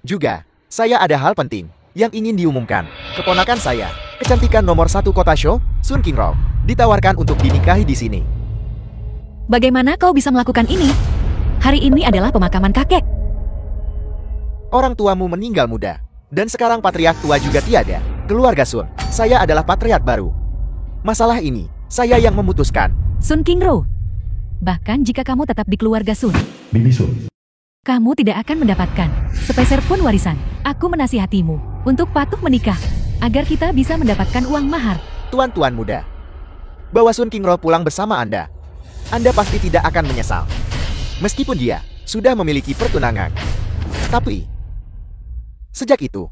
Juga, saya ada hal penting yang ingin diumumkan. Keponakan saya, kecantikan nomor 1 kota Sho, Sun Qingro, ditawarkan untuk dinikahi di sini. Bagaimana kau bisa melakukan ini? Hari ini adalah pemakaman kakek. Orang tuamu meninggal muda, dan sekarang patriark tua juga tiada. Keluarga Sun, saya adalah patriark baru. Masalah ini, saya yang memutuskan. Sun Qingro. Bahkan jika kamu tetap di keluarga Sun, Bibi Sun. kamu tidak akan mendapatkan sepeser pun warisan. Aku menasihatimu untuk patuh menikah, agar kita bisa mendapatkan uang mahar. Tuan-tuan muda, bawa Sun Qingro pulang bersama Anda. Anda pasti tidak akan menyesal. Meskipun dia sudah memiliki pertunangan. Tapi, sejak itu,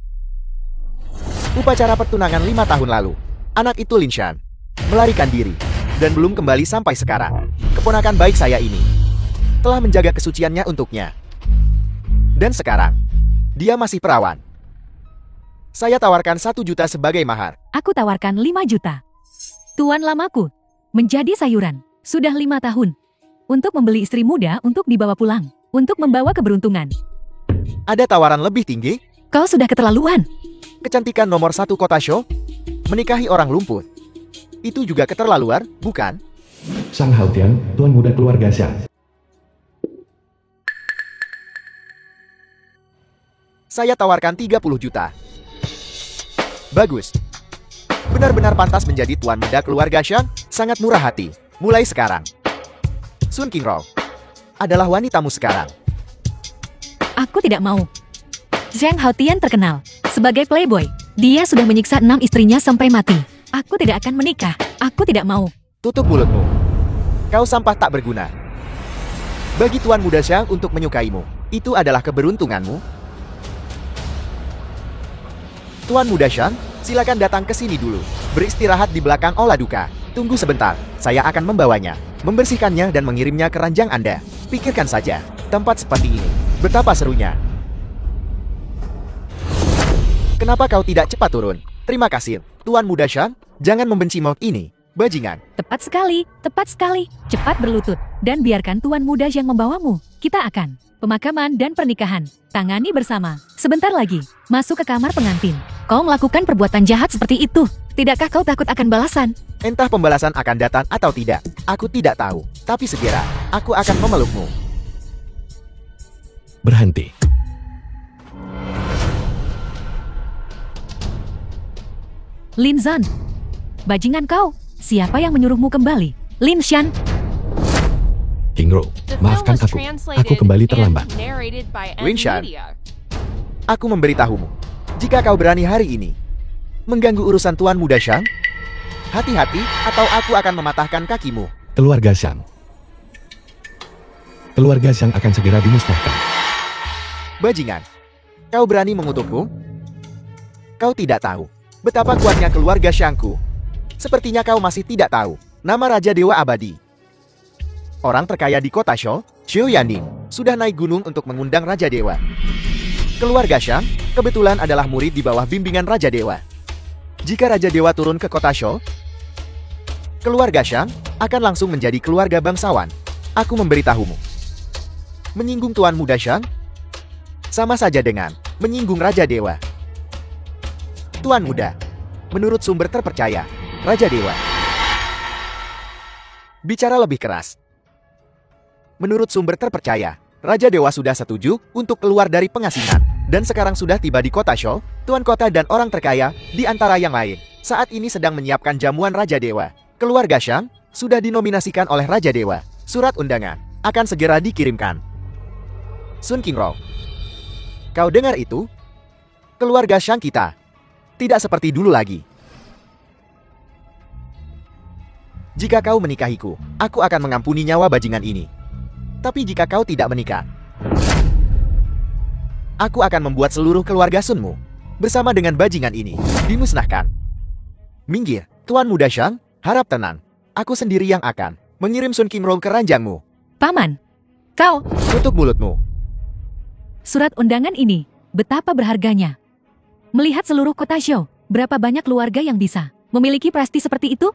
upacara pertunangan 5 tahun lalu, anak itu Lin Shan melarikan diri dan belum kembali sampai sekarang. Keponakan baik saya ini telah menjaga kesuciannya untuknya. Dan sekarang, dia masih perawan. Saya tawarkan 1 juta sebagai mahar. Aku tawarkan 5 juta. Tuan lamaku menjadi sayuran sudah 5 tahun untuk membeli istri muda untuk dibawa pulang, untuk membawa keberuntungan. Ada tawaran lebih tinggi? Kau sudah keterlaluan. Kecantikan nomor 1 kota Sho, menikahi orang lumpuh. Itu juga keterlaluan, bukan? Sang Haotian, tuan muda keluarga Xiang. Saya tawarkan 30 juta. Bagus. Benar-benar pantas menjadi tuan muda keluarga Xiang, sangat murah hati. Mulai sekarang, Sun Qingro adalah wanitamu sekarang. Aku tidak mau. Zhang Haotian terkenal sebagai playboy. Dia sudah menyiksa 6 istrinya sampai mati. Aku tidak akan menikah. Aku tidak mau. Tutup mulutmu. Kau sampah tak berguna. Bagi tuan muda Xiang untuk menyukaimu, itu adalah keberuntunganmu. Tuan muda Xiang, silakan datang ke sini dulu. Beristirahat di belakang Aula Duka. Tunggu sebentar, saya akan membawanya, membersihkannya dan mengirimnya ke ranjang Anda. Pikirkan saja, tempat seperti ini, betapa serunya. Kenapa kau tidak cepat turun? Terima kasih, Tuan muda Xiang. Jangan membenci Mok ini, bajingan. Tepat sekali, tepat sekali. Cepat berlutut dan biarkan tuan muda yang membawamu. Kita akan pemakaman dan pernikahan. Tangani bersama. Sebentar lagi, masuk ke kamar pengantin. Kau melakukan perbuatan jahat seperti itu. Tidakkah kau takut akan balasan? Entah pembalasan akan datang atau tidak, aku tidak tahu. Tapi segera, aku akan memelukmu. Berhenti. Lin Zan, bajingan kau. Siapa yang menyuruhmu kembali? Lin Shan. Qingro, maafkan aku. Aku kembali terlambat. Lin Shan, aku memberitahumu. Jika kau berani hari ini mengganggu urusan tuan muda Xiang, hati-hati atau aku akan mematahkan kakimu. Keluarga Xiang. Keluarga Xiang akan segera dimusnahkan. Bajingan, kau berani mengutukku? Kau tidak tahu betapa kuatnya keluarga Xiangku. Sepertinya kau masih tidak tahu nama Raja Dewa Abadi. Orang terkaya di kota Sho, Xiu Yaning, sudah naik gunung untuk mengundang Raja Dewa. Keluarga Xiang kebetulan adalah murid di bawah bimbingan Raja Dewa. Jika Raja Dewa turun ke kota Sho, keluarga Xiang akan langsung menjadi keluarga bangsawan. Aku memberitahumu. Menyinggung tuan muda Xiang sama saja dengan menyinggung Raja Dewa. Tuan muda, menurut sumber terpercaya, Raja Dewa bicara lebih keras. Menurut sumber terpercaya, Raja Dewa sudah setuju untuk keluar dari pengasingan dan sekarang sudah tiba di kota Sho. Tuan kota dan orang terkaya di antara yang lain saat ini sedang menyiapkan jamuan Raja Dewa. Keluarga Xiang sudah dinominasikan oleh Raja Dewa. Surat undangan akan segera dikirimkan. Sun Qingro, kau dengar itu? Keluarga Xiang kita tidak seperti dulu lagi. Jika kau menikahiku, aku akan mengampuni nyawa bajingan ini. Tapi jika kau tidak menikah, aku akan membuat seluruh keluarga Sunmu bersama dengan bajingan ini dimusnahkan. Minggir, Tuan muda Xiang, harap tenang. Aku sendiri yang akan mengirim Sun Qingro ke ranjangmu. Paman, kau. Tutup mulutmu. Surat undangan ini, betapa berharganya. Melihat seluruh kota Sho, berapa banyak keluarga yang bisa memiliki prestasi seperti itu?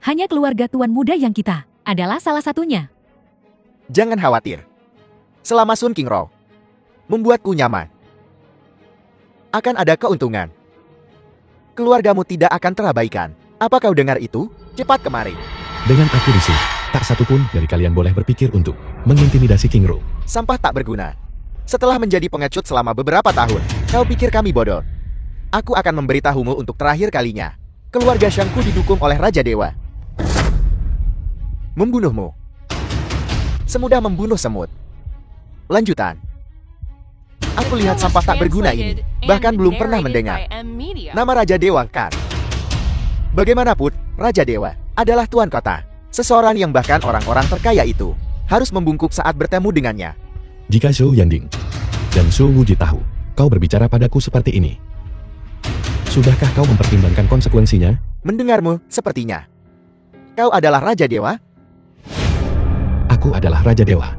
Hanya keluarga tuan muda yang kita adalah salah satunya. Jangan khawatir. Selama Sun Qingro membuatku nyaman, akan ada keuntungan. Keluargamu tidak akan terabaikan. Apa kau dengar itu? Cepat kemari. Dengan aku di sini, tak satu pun dari kalian boleh berpikir untuk mengintimidasi King Ro. Sampah tak berguna. Setelah menjadi pengecut selama beberapa tahun, kau pikir kami bodoh? Aku akan memberitahumu untuk terakhir kalinya. Keluarga Shangku didukung oleh Raja Dewa. Membunuhmu. Semudah membunuh semut. Lanjutan. Aku lihat sampah tak berguna ini, bahkan belum pernah mendengar nama Raja Dewa kan? Bagaimanapun, Raja Dewa adalah Tuan Kota. Seseorang yang bahkan orang-orang terkaya itu harus membungkuk saat bertemu dengannya. Jika Zhou Yanding dan Zhou Wuji tahu kau berbicara padaku seperti ini, sudahkah kau mempertimbangkan konsekuensinya? Mendengarmu, sepertinya kau adalah Raja Dewa? Aku adalah Raja Dewa.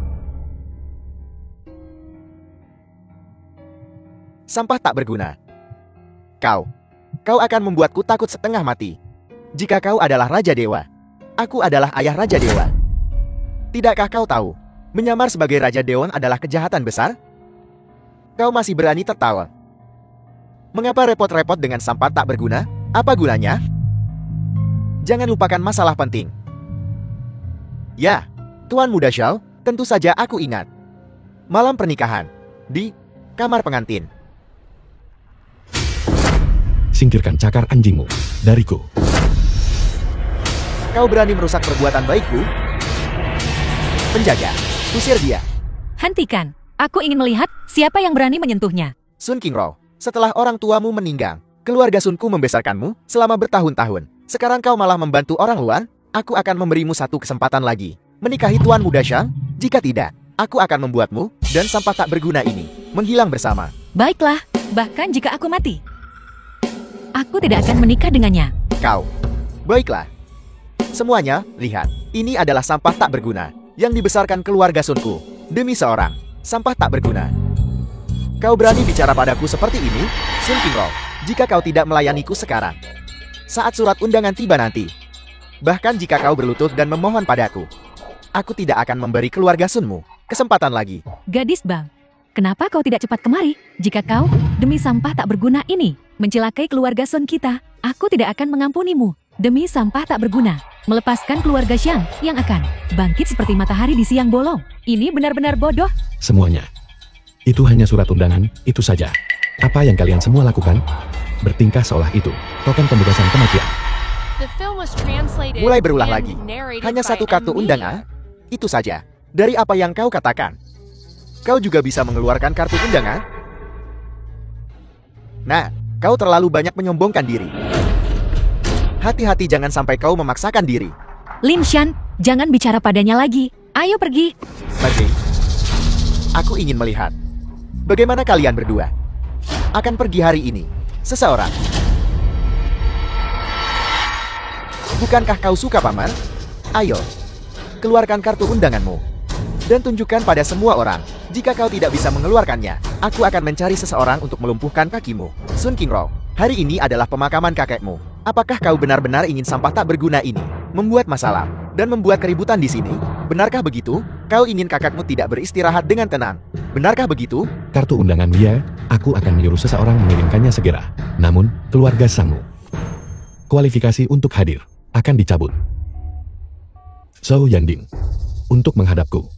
Sampah tak berguna. Kau akan membuatku takut setengah mati. Jika kau adalah Raja Dewa, aku adalah ayah Raja Dewa. Tidakkah kau tahu, menyamar sebagai Raja Dewa adalah kejahatan besar? Kau masih berani tertawa. Mengapa repot-repot dengan sampah tak berguna? Apa gunanya? Jangan lupakan masalah penting. Ya, Tuan Muda Xiao, tentu saja aku ingat. Malam pernikahan, di kamar pengantin. Singkirkan cakar anjingmu dariku. Kau berani merusak perbuatan baikku? Penjaga, usir dia. Hentikan. Aku ingin melihat siapa yang berani menyentuhnya. Sun Qingro, setelah orang tuamu meninggal, keluarga Sunku membesarkanmu selama bertahun-tahun. Sekarang kau malah membantu orang luar? Aku akan memberimu satu kesempatan lagi. Menikahi Tuan Muda Xiao? Jika tidak, aku akan membuatmu dan sampah tak berguna ini menghilang bersama. Baiklah, bahkan jika aku mati, aku tidak akan menikah dengannya. Kau. Baiklah. Semuanya, lihat. Ini adalah sampah tak berguna yang dibesarkan keluarga Sunku demi seorang sampah tak berguna. Kau berani bicara padaku seperti ini, Sun Qingro, jika kau tidak melayaniku sekarang. Saat surat undangan tiba nanti. Bahkan jika kau berlutut dan memohon padaku, aku tidak akan memberi keluarga Sunmu kesempatan lagi. Gadis Bang, kenapa kau tidak cepat kemari? Jika kau, demi sampah tak berguna ini, mencelakai keluarga Sun kita, aku tidak akan mengampunimu. Demi sampah tak berguna, melepaskan keluarga Xiang yang akan bangkit seperti matahari di siang bolong. Ini benar-benar bodoh. Semuanya. Itu hanya surat undangan, itu saja. Apa yang kalian semua lakukan? Bertingkah seolah itu token pembebasan kematian. Mulai berulah lagi. Hanya satu kartu undangan? Itu saja. Dari apa yang kau katakan, kau juga bisa mengeluarkan kartu undangan? Nah, kau terlalu banyak menyombongkan diri. Hati-hati jangan sampai kau memaksakan diri. Lin Shan, jangan bicara padanya lagi. Ayo pergi. Pergi. Aku ingin melihat bagaimana kalian berdua akan pergi hari ini. Seseorang. Bukankah kau suka paman? Ayo, keluarkan kartu undanganmu dan tunjukkan pada semua orang. Jika kau tidak bisa mengeluarkannya, aku akan mencari seseorang untuk melumpuhkan kakimu. Sun Qingro, hari ini adalah pemakaman kakekmu. Apakah kau benar-benar ingin sampah tak berguna ini membuat masalah dan membuat keributan di sini? Benarkah begitu? Kau ingin kakakmu tidak beristirahat dengan tenang? Benarkah begitu? Kartu undangan dia, aku akan menyuruh seseorang mengirimkannya segera. Namun, keluarga Sangmu, kualifikasi untuk hadir akan dicabut. Zhou Yanding, untuk menghadapku,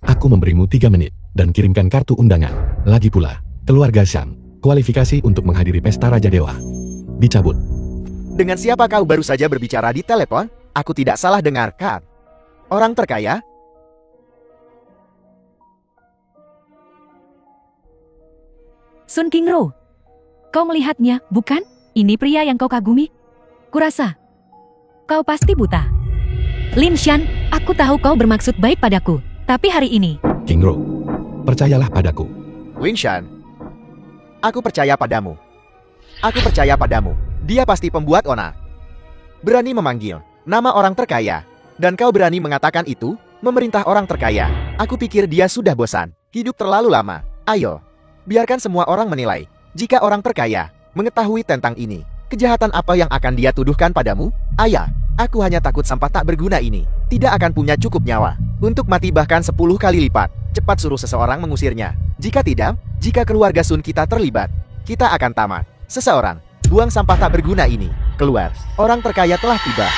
aku memberimu 3 menit dan kirimkan kartu undangan. Lagi pula, keluarga Shang, kualifikasi untuk menghadiri pesta Raja Dewa dicabut. Dengan siapa kau baru saja berbicara di telepon? Aku tidak salah dengar, kan? Orang terkaya? Sun Qingro, kau melihatnya, bukan? Ini pria yang kau kagumi. Kurasa kau pasti buta. Lin Shan, aku tahu kau bermaksud baik padaku, tapi hari ini... Qingro, percayalah padaku. Lin Shan, aku percaya padamu. Aku percaya padamu. Dia pasti pembuat onar. Berani memanggil nama orang terkaya. Dan kau berani mengatakan itu, memerintah orang terkaya. Aku pikir dia sudah bosan. Hidup terlalu lama. Ayo, biarkan semua orang menilai. Jika orang terkaya mengetahui tentang ini, kejahatan apa yang akan dia tuduhkan padamu? Ayah, aku hanya takut sampah tak berguna ini tidak akan punya cukup nyawa untuk mati bahkan 10 kali lipat. Cepat suruh seseorang mengusirnya. Jika tidak, jika keluarga Sun kita terlibat, kita akan tamat. Seseorang, buang sampah tak berguna ini. Keluar, orang terkaya telah tiba.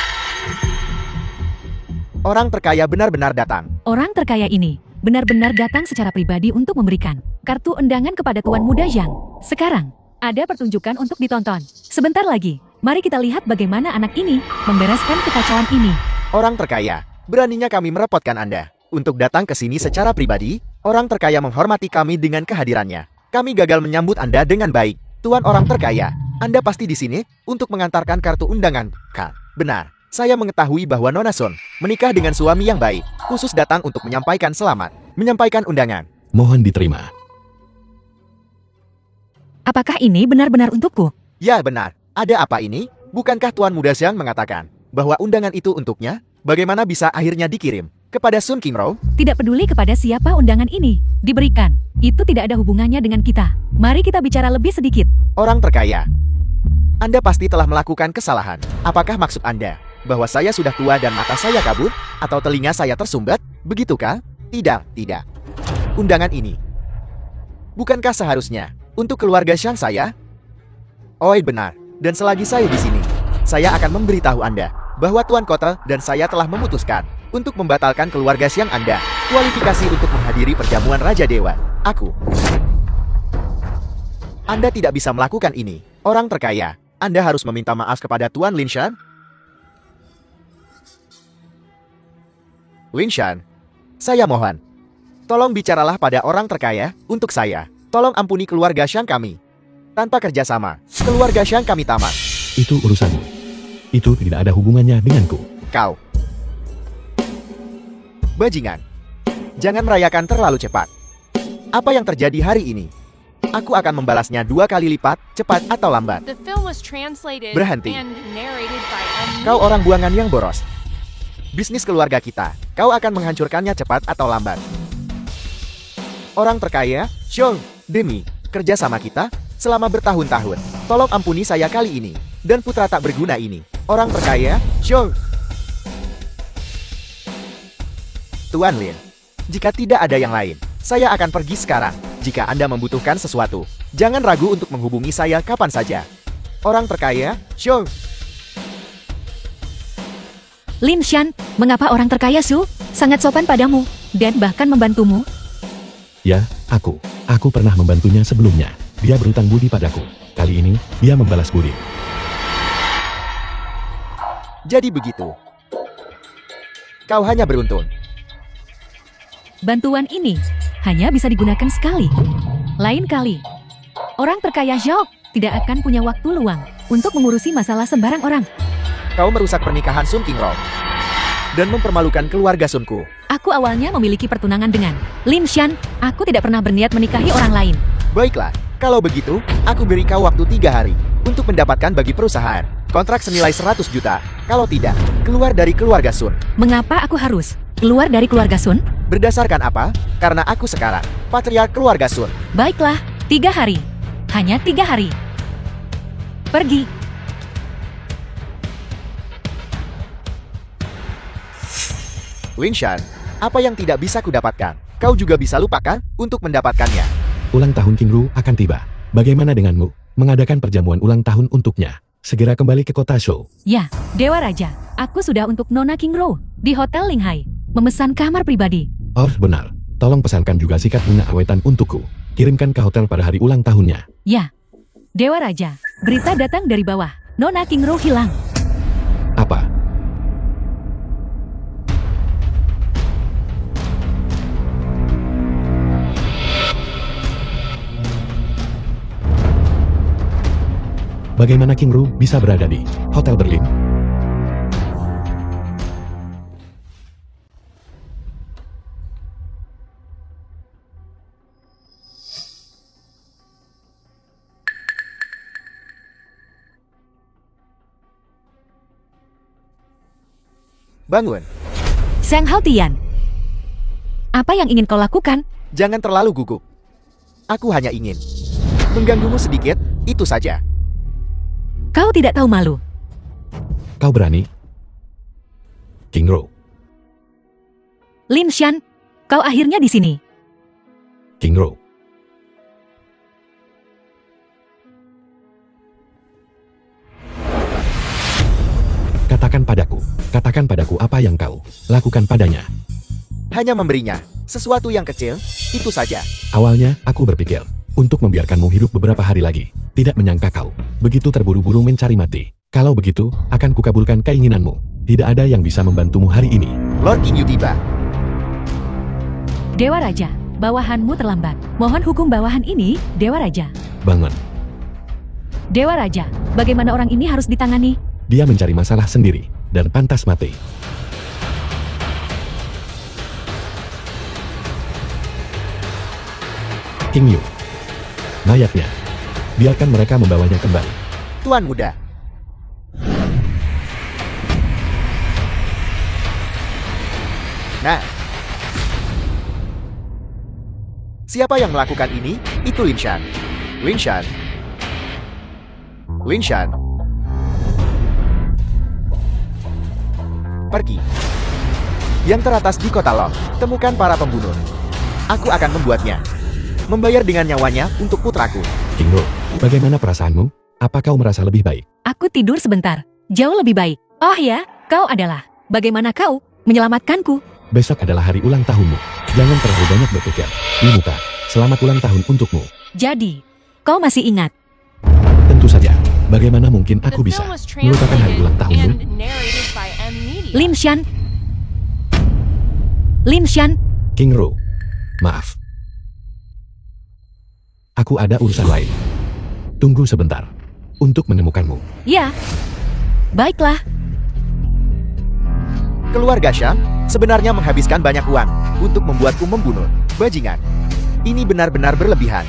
Orang terkaya benar-benar datang. Orang terkaya ini benar-benar datang secara pribadi untuk memberikan kartu undangan kepada Tuan Muda Zhang. Sekarang, ada pertunjukan untuk ditonton. Sebentar lagi, mari kita lihat bagaimana anak ini membereskan kekacauan ini. Orang terkaya, beraninya kami merepotkan Anda untuk datang ke sini secara pribadi. Orang terkaya menghormati kami dengan kehadirannya. Kami gagal menyambut Anda dengan baik. Tuan orang terkaya, Anda pasti di sini untuk mengantarkan kartu undangan, kan? Benar. Saya mengetahui bahwa Nona Sun menikah dengan suami yang baik, khusus datang untuk menyampaikan selamat, menyampaikan undangan. Mohon diterima. Apakah ini benar-benar untukku? Ya benar, ada apa ini? Bukankah Tuan Muda Xiang mengatakan bahwa undangan itu untuknya? Bagaimana bisa akhirnya dikirim kepada Sun Qingro? Tidak peduli kepada siapa undangan ini diberikan. Itu tidak ada hubungannya dengan kita. Mari kita bicara lebih sedikit. Orang terkaya, Anda pasti telah melakukan kesalahan. Apakah maksud Anda bahwa saya sudah tua dan mata saya kabur? Atau telinga saya tersumbat? Begitukah? Tidak, tidak. Undangan ini, bukankah seharusnya untuk keluarga Xiang saya? Oh benar, dan selagi saya di sini, saya akan memberitahu Anda bahwa Tuan Kota dan saya telah memutuskan untuk membatalkan keluarga Xiang Anda kualifikasi untuk menghadiri perjamuan Raja Dewa. Anda tidak bisa melakukan ini. Orang terkaya, Anda harus meminta maaf kepada Tuan Linshan. Linshan, saya mohon, tolong bicaralah pada orang terkaya untuk saya. Tolong ampuni keluarga Xiang kami. Tanpa kerjasama, keluarga Xiang kami tamat. Itu urusanmu. Itu tidak ada hubungannya denganku. Kau, bajingan, jangan merayakan terlalu cepat. Apa yang terjadi hari ini? Aku akan membalasnya 2 kali lipat, cepat atau lambat. Berhenti. Kau orang buangan yang boros. Bisnis keluarga kita, kau akan menghancurkannya cepat atau lambat. Orang terkaya, Xiong, demi kerjasama kita selama bertahun-tahun, tolong ampuni saya kali ini dan putra tak berguna ini. Orang terkaya, Xiong. Tuan Lin, jika tidak ada yang lain, saya akan pergi sekarang. Jika Anda membutuhkan sesuatu, jangan ragu untuk menghubungi saya kapan saja. Orang terkaya, Xiong. Lin Shan, mengapa orang terkaya Su sangat sopan padamu dan bahkan membantumu? Ya, aku pernah membantunya sebelumnya. Dia berutang budi padaku. Kali ini, dia membalas budi. Jadi begitu. Kau hanya beruntung. Bantuan ini hanya bisa digunakan sekali. Lain kali, orang terkaya Zhao tidak akan punya waktu luang untuk mengurusi masalah sembarang orang. Kau merusak pernikahan Sun Qingro dan mempermalukan keluarga Sunku. Aku awalnya memiliki pertunangan dengan Lin Shan. Aku tidak pernah berniat menikahi orang lain. Baiklah, kalau begitu, aku beri kau waktu 3 hari untuk mendapatkan bagi perusahaan kontrak senilai 100 juta. Kalau tidak, keluar dari keluarga Sun. Mengapa aku harus keluar dari keluarga Sun? Berdasarkan apa? Karena aku sekarang patriark keluarga Sun. Baiklah, 3 hari. Hanya 3 hari. Pergi. Linshan, apa yang tidak bisa kudapatkan, kau juga bisa lupakan untuk mendapatkannya. Ulang tahun Qingru akan tiba. Bagaimana denganmu? Mengadakan perjamuan ulang tahun untuknya. Segera kembali ke kota Shou. Ya, Dewa Raja. Aku sudah untuk Nona Qingro di Hotel Linghai. Memesan kamar pribadi. Oh, benar. Tolong pesankan juga sikat bunga awetan untukku. Kirimkan ke hotel pada hari ulang tahunnya. Ya. Dewa Raja, berita datang dari bawah. Nona Qingro hilang. Apa? Bagaimana Qingru bisa berada di Hotel Berlin? Bangun. Zhang Haotian, apa yang ingin kau lakukan? Jangan terlalu gugup. Aku hanya ingin mengganggumu sedikit, itu saja. Kau tidak tahu malu. Kau berani? Qingru. Lin Shan, kau akhirnya di sini. Qingru. Katakan padaku apa yang kau lakukan padanya. Hanya memberinya sesuatu yang kecil, itu saja. Awalnya, aku berpikir untuk membiarkanmu hidup beberapa hari lagi. Tidak menyangka kau begitu terburu-buru mencari mati. Kalau begitu, akan kukabulkan keinginanmu. Tidak ada yang bisa membantumu hari ini. Lord Ginyu tiba. Dewa Raja, bawahanmu terlambat. Mohon hukum bawahan ini, Dewa Raja. Bangun. Dewa Raja, bagaimana orang ini harus ditangani? Dia mencari masalah sendiri dan pantas mati. King Yu. Mayatnya. Biarkan mereka membawanya kembali. Tuan muda. Nah. Siapa yang melakukan ini? Itu Lin Shan. Lin Shan. Lin Shan. Pergi. Yang teratas di kota Long. Temukan para pembunuh. Aku akan membuatnya. Membayar dengan nyawanya untuk putraku. King Yu, bagaimana perasaanmu? Apa kau merasa lebih baik? Aku tidur sebentar. Jauh lebih baik. Oh ya, kau adalah. Bagaimana kau menyelamatkanku? Besok adalah hari ulang tahunmu. Jangan terlalu banyak berpikir. Limuka, selamat ulang tahun untukmu. Jadi, kau masih ingat? Tentu saja. Bagaimana mungkin aku bisa melupakan hari ulang tahunmu? Lin Shan. Lin Shan. King Ru, maaf. Aku ada urusan lain. Tunggu sebentar untuk menemukanmu. Ya. Baiklah. Keluarga Shan sebenarnya menghabiskan banyak uang untuk membuatku membunuh. Bajingan. Ini benar-benar berlebihan.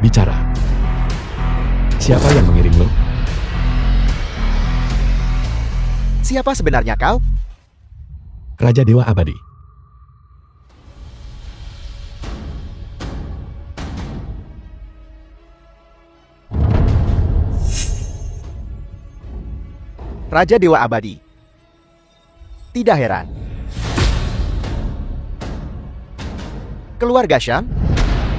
Bicara. Siapa yang mengirimmu? Siapa sebenarnya kau? Raja Dewa Abadi. Raja Dewa Abadi. Tidak heran. Keluarga Shan,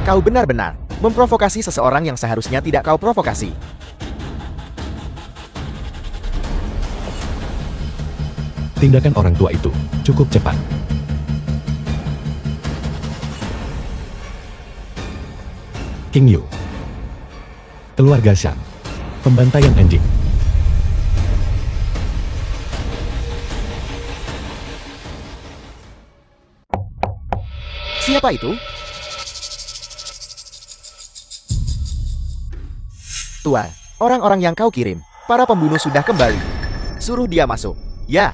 kau benar-benar memprovokasi seseorang yang seharusnya tidak kau provokasi. Tindakan orang tua itu cukup cepat. King Yu. Keluarga Shan. Pembantaian anjing. Siapa itu? Tua, orang-orang yang kau kirim, para pembunuh sudah kembali. Suruh dia masuk. Ya.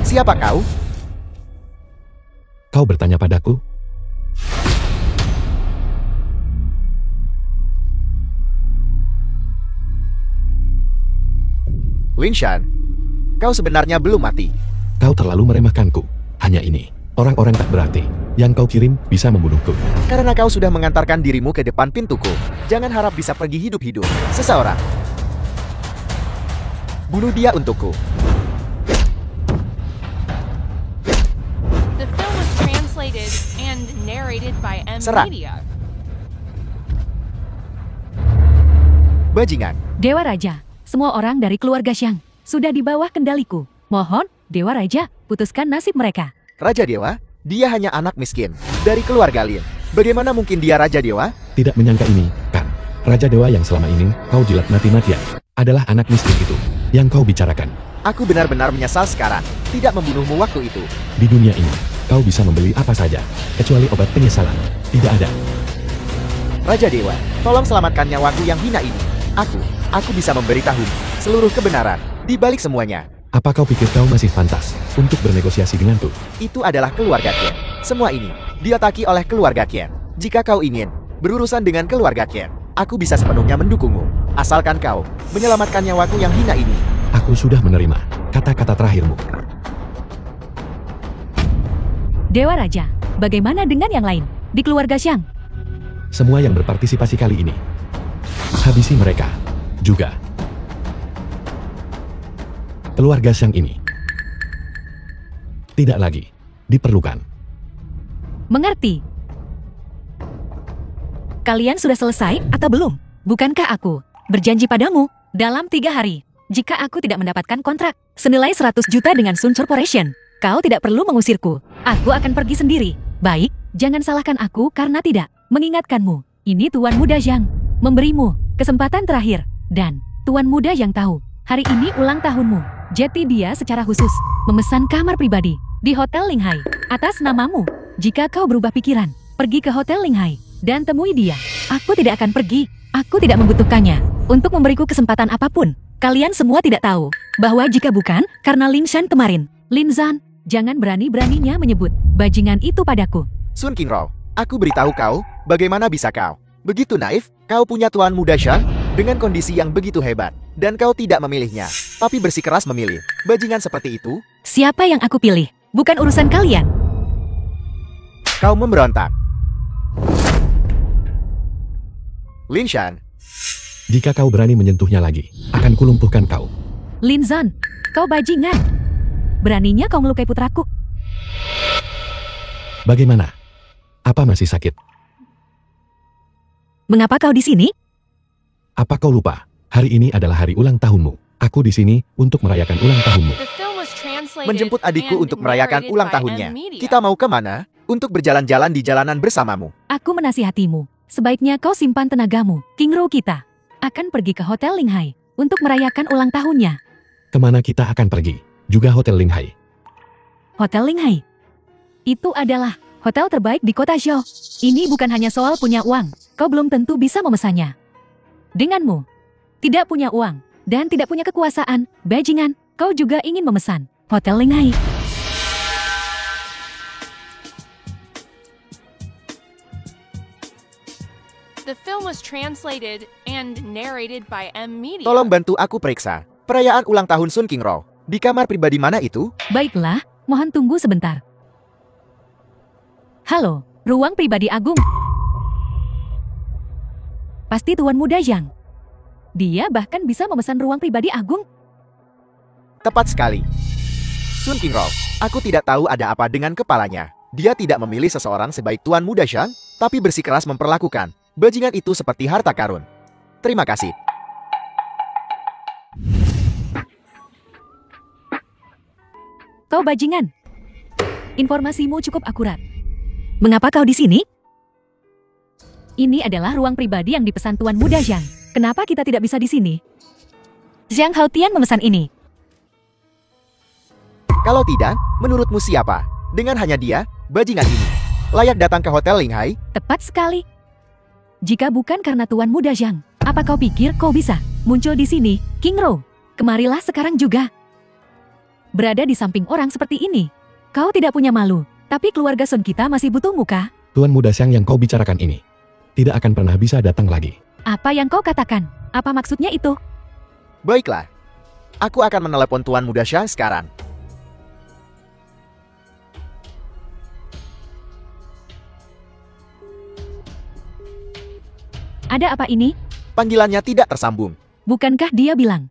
Siapa kau? Kau bertanya padaku? Lin Shan, kau sebenarnya belum mati. Kau terlalu meremehkanku. Hanya ini, orang-orang tak berarti yang kau kirim bisa membunuhku. Karena kau sudah mengantarkan dirimu ke depan pintuku. Jangan harap bisa pergi hidup-hidup. Seseorang. Bunuh dia untukku. The film was translated and narrated by M Serang. Media. Bajingan. Dewa Raja, semua orang dari keluarga Xiang sudah di bawah kendaliku. Mohon, Dewa Raja, putuskan nasib mereka. Raja Dewa, dia hanya anak miskin dari keluarga Lin. Bagaimana mungkin dia Raja Dewa? Tidak menyangka ini, kan? Raja Dewa yang selama ini kau jilat mati-matian adalah anak miskin itu yang kau bicarakan. Aku benar-benar menyesal sekarang tidak membunuhmu waktu itu. Di dunia ini, kau bisa membeli apa saja, kecuali obat penyesalan. Tidak ada. Raja Dewa, tolong selamatkan nyawaku yang hina ini. Aku bisa memberitahu seluruh kebenaran di balik semuanya. Apa kau pikir kau masih pantas untuk bernegosiasi denganku? Itu adalah keluarga Qian. Semua ini diotaki oleh keluarga Qian. Jika kau ingin berurusan dengan keluarga Qian, aku bisa sepenuhnya mendukungmu. Asalkan kau menyelamatkan nyawaku yang hina ini. Aku sudah menerima kata-kata terakhirmu. Dewa Raja, bagaimana dengan yang lain? Di keluarga Xiang? semua yang berpartisipasi kali ini. Habisi mereka. Juga. Keluarga Shang ini. Tidak lagi. Diperlukan. Mengerti? Kalian sudah selesai atau belum? Bukankah aku berjanji padamu dalam 3 hari, jika aku tidak mendapatkan kontrak senilai 100 juta dengan Sun Corporation, kau tidak perlu mengusirku. Aku akan pergi sendiri. Baik, jangan salahkan aku karena tidak mengingatkanmu. Ini Tuan Muda Zhang memberimu kesempatan terakhir. Dan Tuan Muda yang tahu, hari ini ulang tahunmu. Jadi dia secara khusus memesan kamar pribadi di Hotel Linghai atas namamu. Jika kau berubah pikiran, pergi ke Hotel Linghai dan temui dia. Aku tidak akan pergi. Aku tidak membutuhkannya untuk memberiku kesempatan apapun. Kalian semua tidak tahu bahwa jika bukan karena Lin Shan kemarin, Lin Zhan, jangan berani-beraninya menyebut bajingan itu padaku. Sun Qingro, aku beritahu kau, bagaimana bisa kau begitu naif? Kau punya Tuan Muda Shang dengan kondisi yang begitu hebat, dan kau tidak memilihnya, tapi bersikeras memilih bajingan seperti itu. Siapa yang aku pilih? Bukan urusan kalian. Kau memberontak. Lin Shan, Jika kau berani menyentuhnya lagi, akan kulumpuhkan kau. Lin Zhan, kau bajingan. Beraninya kau melukai putraku. Bagaimana? Apa masih sakit? Mengapa kau di sini? Apa kau lupa? Hari ini adalah hari ulang tahunmu. Aku di sini untuk merayakan ulang tahunmu. The film was translated menjemput adikku and untuk merayakan narrated ulang by tahunnya. M Media. Kita mau kemana? Untuk berjalan-jalan di jalanan bersamamu. Aku menasihatimu. Sebaiknya kau simpan tenagamu. Qingro kita akan pergi ke Hotel Linghai untuk merayakan ulang tahunnya. Kemana kita akan pergi? Juga Hotel Linghai. Hotel Linghai itu adalah hotel terbaik di kota Zhou. Ini bukan hanya soal punya uang. Kau belum tentu bisa memesannya. Denganmu tidak punya uang dan tidak punya kekuasaan, bajingan, kau juga ingin memesan Hotel Linghai. The film was translated and narrated by M Media. Tolong bantu aku periksa perayaan ulang tahun Sun Qingro. Di kamar pribadi mana itu? Baiklah, mohon tunggu sebentar. Halo, ruang pribadi Agung. Pasti Tuan Muda Zhang. Dia bahkan bisa memesan ruang pribadi Agung. Tepat sekali. Sun Qingro, aku tidak tahu ada apa dengan kepalanya. Dia tidak memilih seseorang sebaik Tuan Muda Zhang, tapi bersikeras memperlakukan bajingan itu seperti harta karun. Terima kasih. Kau bajingan. Informasimu cukup akurat. Mengapa kau di sini? Ini adalah ruang pribadi yang dipesan Tuan Muda Zhang. Kenapa kita tidak bisa di sini? Zhang Haotian memesan ini. Kalau tidak, menurutmu siapa? Dengan hanya dia, bajingan ini layak datang ke Hotel Linghai? Tepat sekali. Jika bukan karena Tuan Muda Zhang, apa kau pikir kau bisa muncul di sini, Qingro? Kemarilah sekarang juga. Berada di samping orang seperti ini, kau tidak punya malu. Tapi keluarga Sun kita masih butuh muka. Tuan Muda Shang yang kau bicarakan ini tidak akan pernah bisa datang lagi. Apa yang kau katakan? Apa maksudnya itu? Baiklah. Aku akan menelepon Tuan Muda Shang sekarang. Ada apa ini? Panggilannya tidak tersambung. Bukankah dia bilang,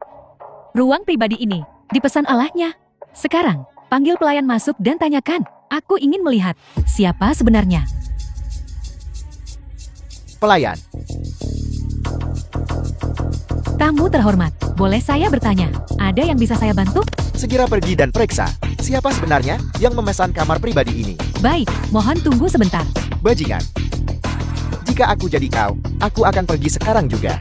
ruang pribadi ini dipesan Allahnya? Sekarang, panggil pelayan masuk dan tanyakan. Aku ingin melihat siapa sebenarnya. Pelayan. Tamu terhormat, boleh saya bertanya? Ada yang bisa saya bantu? Segera pergi dan periksa siapa sebenarnya yang memesan kamar pribadi ini. Baik, mohon tunggu sebentar. Bajingan. Jika aku jadi kau, aku akan pergi sekarang juga.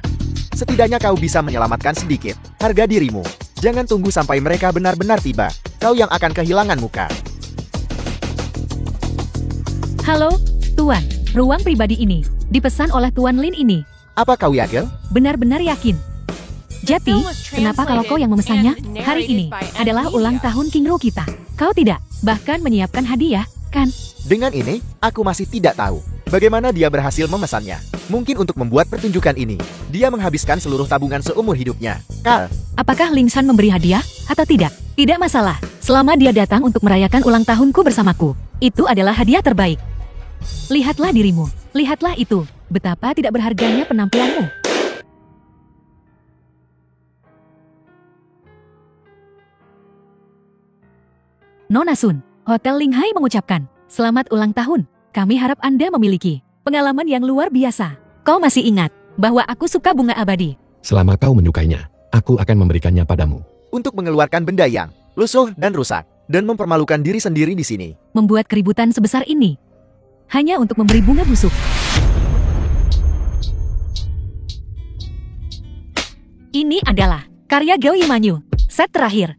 Setidaknya kau bisa menyelamatkan sedikit harga dirimu. Jangan tunggu sampai mereka benar-benar tiba. Kau yang akan kehilangan muka. Halo, Tuan. Ruang pribadi ini dipesan oleh Tuan Lin ini. Apa kau yakin? Benar-benar yakin. Jadi, kenapa kalau kau yang memesannya? Hari ini adalah ulang tahun Qingro kita. Kau tidak bahkan menyiapkan hadiah, kan? Dengan ini, aku masih tidak tahu bagaimana dia berhasil memesannya. Mungkin untuk membuat pertunjukan ini, dia menghabiskan seluruh tabungan seumur hidupnya. Kal, Apakah Ling Shan memberi hadiah atau tidak? Tidak masalah. Selama dia datang untuk merayakan ulang tahunku bersamaku, itu adalah hadiah terbaik. Lihatlah dirimu. Lihatlah itu. Betapa tidak berharganya penampilanmu. Nona Sun, Hotel Linghai mengucapkan, selamat ulang tahun. Kami harap Anda memiliki pengalaman yang luar biasa. Kau masih ingat bahwa aku suka bunga abadi. Selama kau menyukainya, aku akan memberikannya padamu. Untuk mengeluarkan benda yang lusuh dan rusak, dan mempermalukan diri sendiri di sini. Membuat keributan sebesar ini hanya untuk memberi bunga busuk. Ini adalah karya Gao Yimanyu, set terakhir.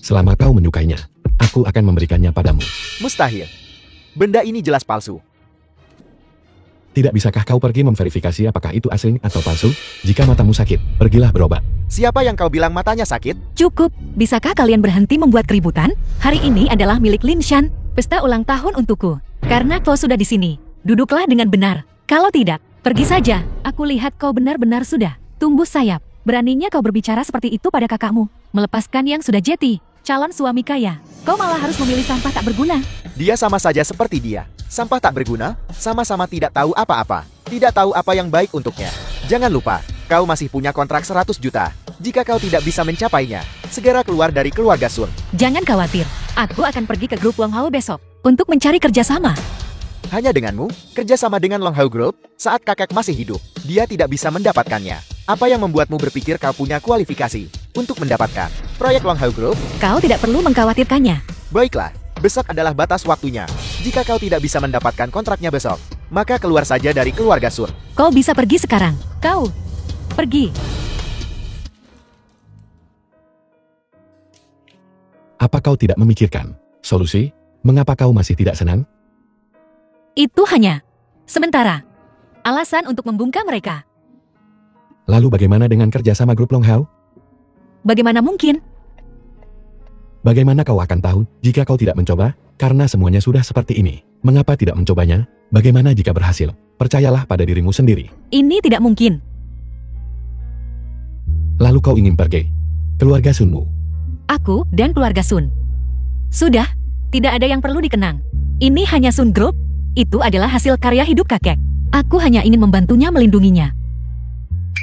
Selama kau menyukainya, aku akan memberikannya padamu. Mustahil. Benda ini jelas palsu. Tidak bisakah kau pergi memverifikasi apakah itu asli atau palsu? Jika matamu sakit, pergilah berobat. Siapa yang kau bilang matanya sakit? Cukup, bisakah kalian berhenti membuat keributan? Hari ini adalah milik Lin Shan, pesta ulang tahun untukku. Karena kau sudah di sini, duduklah dengan benar. Kalau tidak, pergi saja. Aku lihat kau benar-benar sudah tumbuh sayap. Beraninya kau berbicara seperti itu pada kakakmu. Melepaskan yang sudah jeti, calon suami kaya. Kau malah harus memilih sampah tak berguna. Dia sama saja seperti dia. Sampah tak berguna, sama-sama tidak tahu apa-apa. Tidak tahu apa yang baik untuknya. Jangan lupa, kau masih punya kontrak 100 juta. Jika kau tidak bisa mencapainya, segera keluar dari keluarga Sun. Jangan khawatir, aku akan pergi ke grup Long Hao besok untuk mencari kerjasama. Hanya denganmu, kerjasama dengan Long Hao Group, saat kakek masih hidup, dia tidak bisa mendapatkannya. Apa yang membuatmu berpikir kau punya kualifikasi untuk mendapatkan proyek Long Hao Group? Kau tidak perlu mengkhawatirkannya. Baiklah, besok adalah batas waktunya. Jika kau tidak bisa mendapatkan kontraknya besok, maka keluar saja dari keluarga Sun. Kau bisa pergi sekarang. Kau pergi. Apa kau tidak memikirkan solusi? Mengapa kau masih tidak senang? Itu hanya sementara. Alasan untuk membungkam mereka. Lalu bagaimana dengan kerjasama grup Long Hao? Bagaimana mungkin? Bagaimana kau akan tahu jika kau tidak mencoba? Karena semuanya sudah seperti ini. Mengapa tidak mencobanya? Bagaimana jika berhasil? Percayalah pada dirimu sendiri. Ini tidak mungkin. Lalu kau ingin pergi keluarga Sunmu. Aku dan keluarga Sun. Sudah, tidak ada yang perlu dikenang. Ini hanya Sun Group. Itu adalah hasil karya hidup kakek. Aku hanya ingin membantunya melindunginya.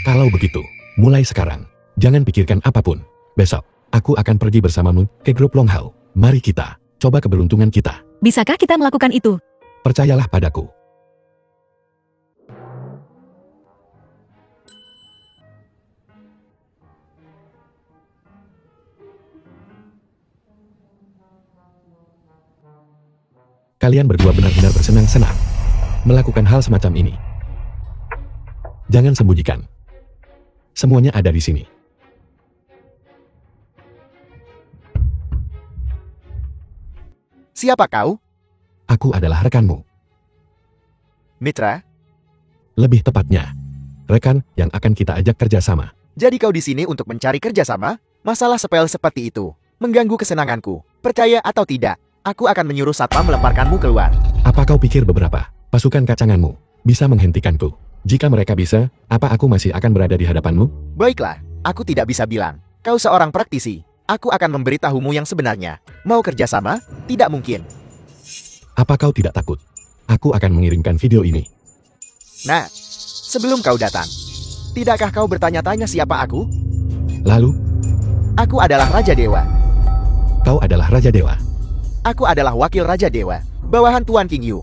Kalau begitu, mulai sekarang, jangan pikirkan apapun. Besok, aku akan pergi bersamamu ke grup Long Hao. Mari kita coba keberuntungan kita. Bisakah kita melakukan itu? Percayalah padaku. Kalian berdua benar-benar bersenang-senang melakukan hal semacam ini. Jangan sembunyikan. Semuanya ada di sini. Siapa kau? Aku adalah rekanmu. Mitra? Lebih tepatnya, rekan yang akan kita ajak kerjasama. Jadi kau di sini untuk mencari kerjasama? Masalah sepele seperti itu mengganggu kesenanganku. Percaya atau tidak, aku akan menyuruh satpam melemparkanmu keluar. Apa kau pikir beberapa pasukan kacanganmu bisa menghentikanku? Jika mereka bisa, apa aku masih akan berada di hadapanmu? Baiklah, aku tidak bisa bilang. Kau seorang praktisi. Aku akan memberitahumu yang sebenarnya. Mau kerjasama? Tidak mungkin. Apa kau tidak takut? Aku akan mengirimkan video ini. Nah, sebelum kau datang, tidakkah kau bertanya-tanya siapa aku? Lalu, Aku adalah Raja Dewa. kau adalah Raja Dewa. Aku adalah wakil Raja Dewa, bawahan Tuan King Yu.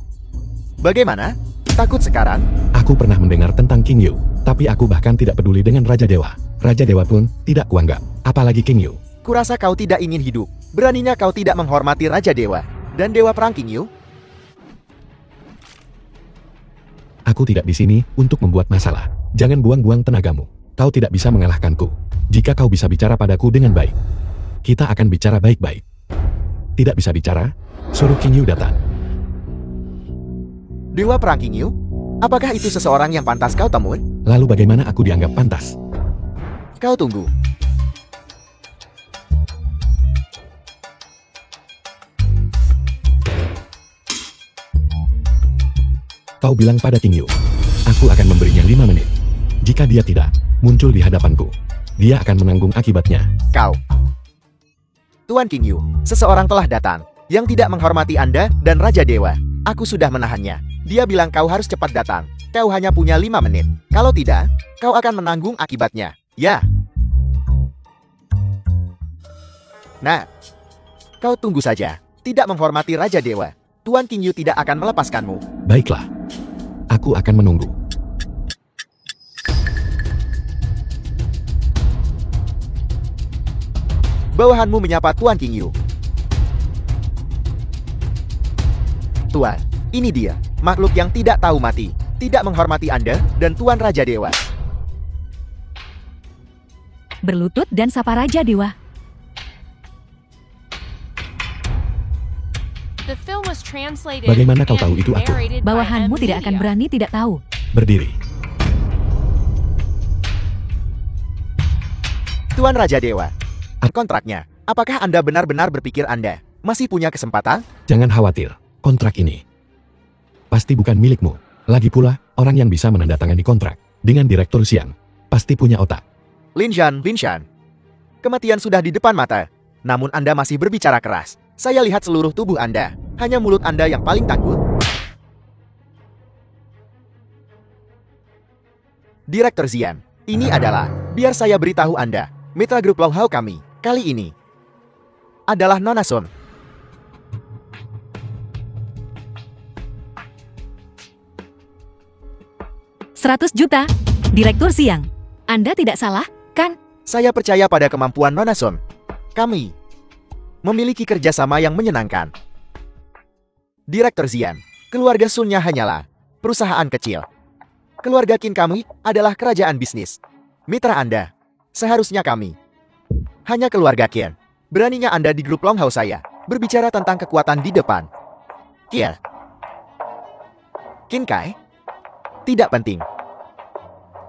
Bagaimana? Takut sekarang? Aku pernah mendengar tentang King Yu, tapi aku bahkan tidak peduli dengan Raja Dewa. Raja Dewa pun tidak kuanggap, apalagi King Yu. Kurasa kau tidak ingin hidup. Beraninya kau tidak menghormati Raja Dewa dan Dewa Perang King Yu? Aku tidak di sini untuk membuat masalah. Jangan buang-buang tenagamu. Kau tidak bisa mengalahkanku. Jika kau bisa bicara padaku dengan baik, kita akan bicara baik-baik. Tidak bisa bicara? Suruh King Yu datang. Dewa Perang King Yu? Apakah itu seseorang yang pantas kau temui? Lalu bagaimana aku dianggap pantas? Kau tunggu. Kau bilang pada King Yu, aku akan memberinya 5 menit. Jika dia tidak muncul di hadapanku, dia akan menanggung akibatnya. Kau. Tuan King Yu, seseorang telah datang yang tidak menghormati Anda dan Raja Dewa. Aku sudah menahannya. Dia bilang kau harus cepat datang. Kau hanya punya 5 menit. Kalau tidak, kau akan menanggung akibatnya. Ya. Nah, kau tunggu saja. Tidak menghormati Raja Dewa. Tuan King Yu tidak akan melepaskanmu. Baiklah. Aku akan menunggu. Bawahanmu menyapa Tuan King Yu. Tuan, ini dia, makhluk yang tidak tahu mati, tidak menghormati Anda, dan Tuan Raja Dewa. Berlutut dan sapa Raja Dewa. The film was translated Bagaimana kau and tahu itu aku? narrated by Bawahanmu M. tidak akan Lydia. berani tidak tahu. Berdiri. Tuan Raja Dewa, kontraknya. Apakah Anda benar-benar berpikir Anda masih punya kesempatan? Jangan khawatir. Kontrak ini pasti bukan milikmu. Lagi pula, orang yang bisa menandatangani kontrak dengan Direktur Xiang pasti punya otak. Lin Shan, kematian sudah di depan mata. Namun Anda masih berbicara keras. Saya lihat seluruh tubuh Anda. Hanya mulut Anda yang paling tangguh. Direktur Xian, ini adalah, biar saya beritahu Anda, mitra grup Long Hao kami, kali ini adalah Nona Sun. $100 juta. Direktur Siang. Anda tidak salah, kan? Saya percaya pada kemampuan Nona Sun. Kami memiliki kerjasama yang menyenangkan. Direktur Xian, keluarga Sunnya hanyalah perusahaan kecil. Keluarga Qin kami adalah kerajaan bisnis. Mitra Anda, seharusnya kami hanya keluarga Qin. Beraninya Anda di grup Long Hao saya berbicara tentang kekuatan di depan. Qin. Qin Kai? Tidak penting.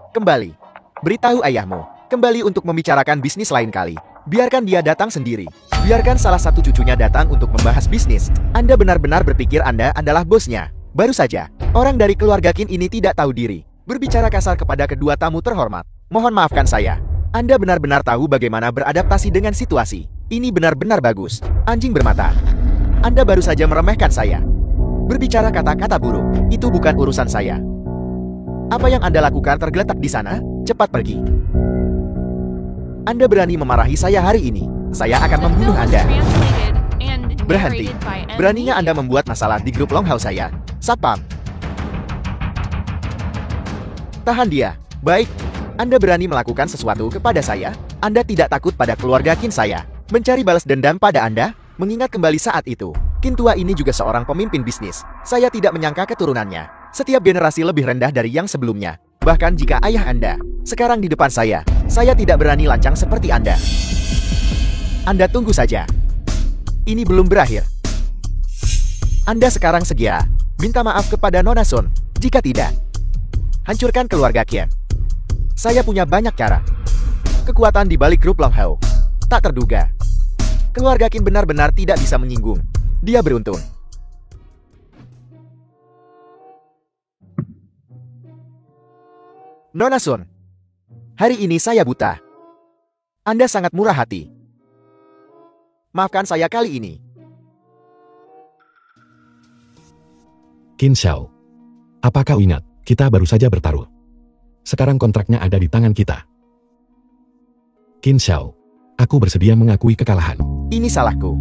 Kembali. Beritahu ayahmu. Kembali untuk membicarakan bisnis lain kali. Biarkan dia datang sendiri. Biarkan salah satu cucunya datang untuk membahas bisnis. Anda benar-benar berpikir Anda adalah bosnya. Baru saja, orang dari keluarga Qin ini tidak tahu diri. Berbicara kasar kepada kedua tamu terhormat. Mohon maafkan saya. Anda benar-benar tahu bagaimana beradaptasi dengan situasi. Ini benar-benar bagus. Anjing bermata. Anda baru saja meremehkan saya. Berbicara kata-kata buruk, itu bukan urusan saya. Apa yang Anda lakukan tergeletak di sana? Cepat pergi. Anda berani memarahi saya hari ini. Saya akan The membunuh film was Anda. translated and Berhenti. narrated by M. Beraninya Anda Lydia. membuat masalah di grup Long Hao saya. Satpam. Tahan dia. Baik. Anda berani melakukan sesuatu kepada saya? Anda tidak takut pada keluarga Qin saya? Mencari balas dendam pada Anda? Mengingat kembali saat itu, Qin tua ini juga seorang pemimpin bisnis. Saya tidak menyangka keturunannya. Setiap generasi lebih rendah dari yang sebelumnya. Bahkan jika ayah Anda sekarang di depan saya tidak berani lancang seperti Anda. Anda tunggu saja. Ini belum berakhir. Anda sekarang segera minta maaf kepada Nona Sun. Jika tidak, hancurkan keluarga Qin. Saya punya banyak cara. Kekuatan di balik grup Long Hao tak terduga. Keluarga Qin benar-benar tidak bisa menyinggung. Dia beruntung. Nona Sun, hari ini saya buta. Anda sangat murah hati. Maafkan saya kali ini. Qin Xiao. Apa kau ingat, kita baru saja bertaruh. Sekarang kontraknya ada di tangan kita. Qin Xiao. Aku bersedia mengakui kekalahan. Ini salahku.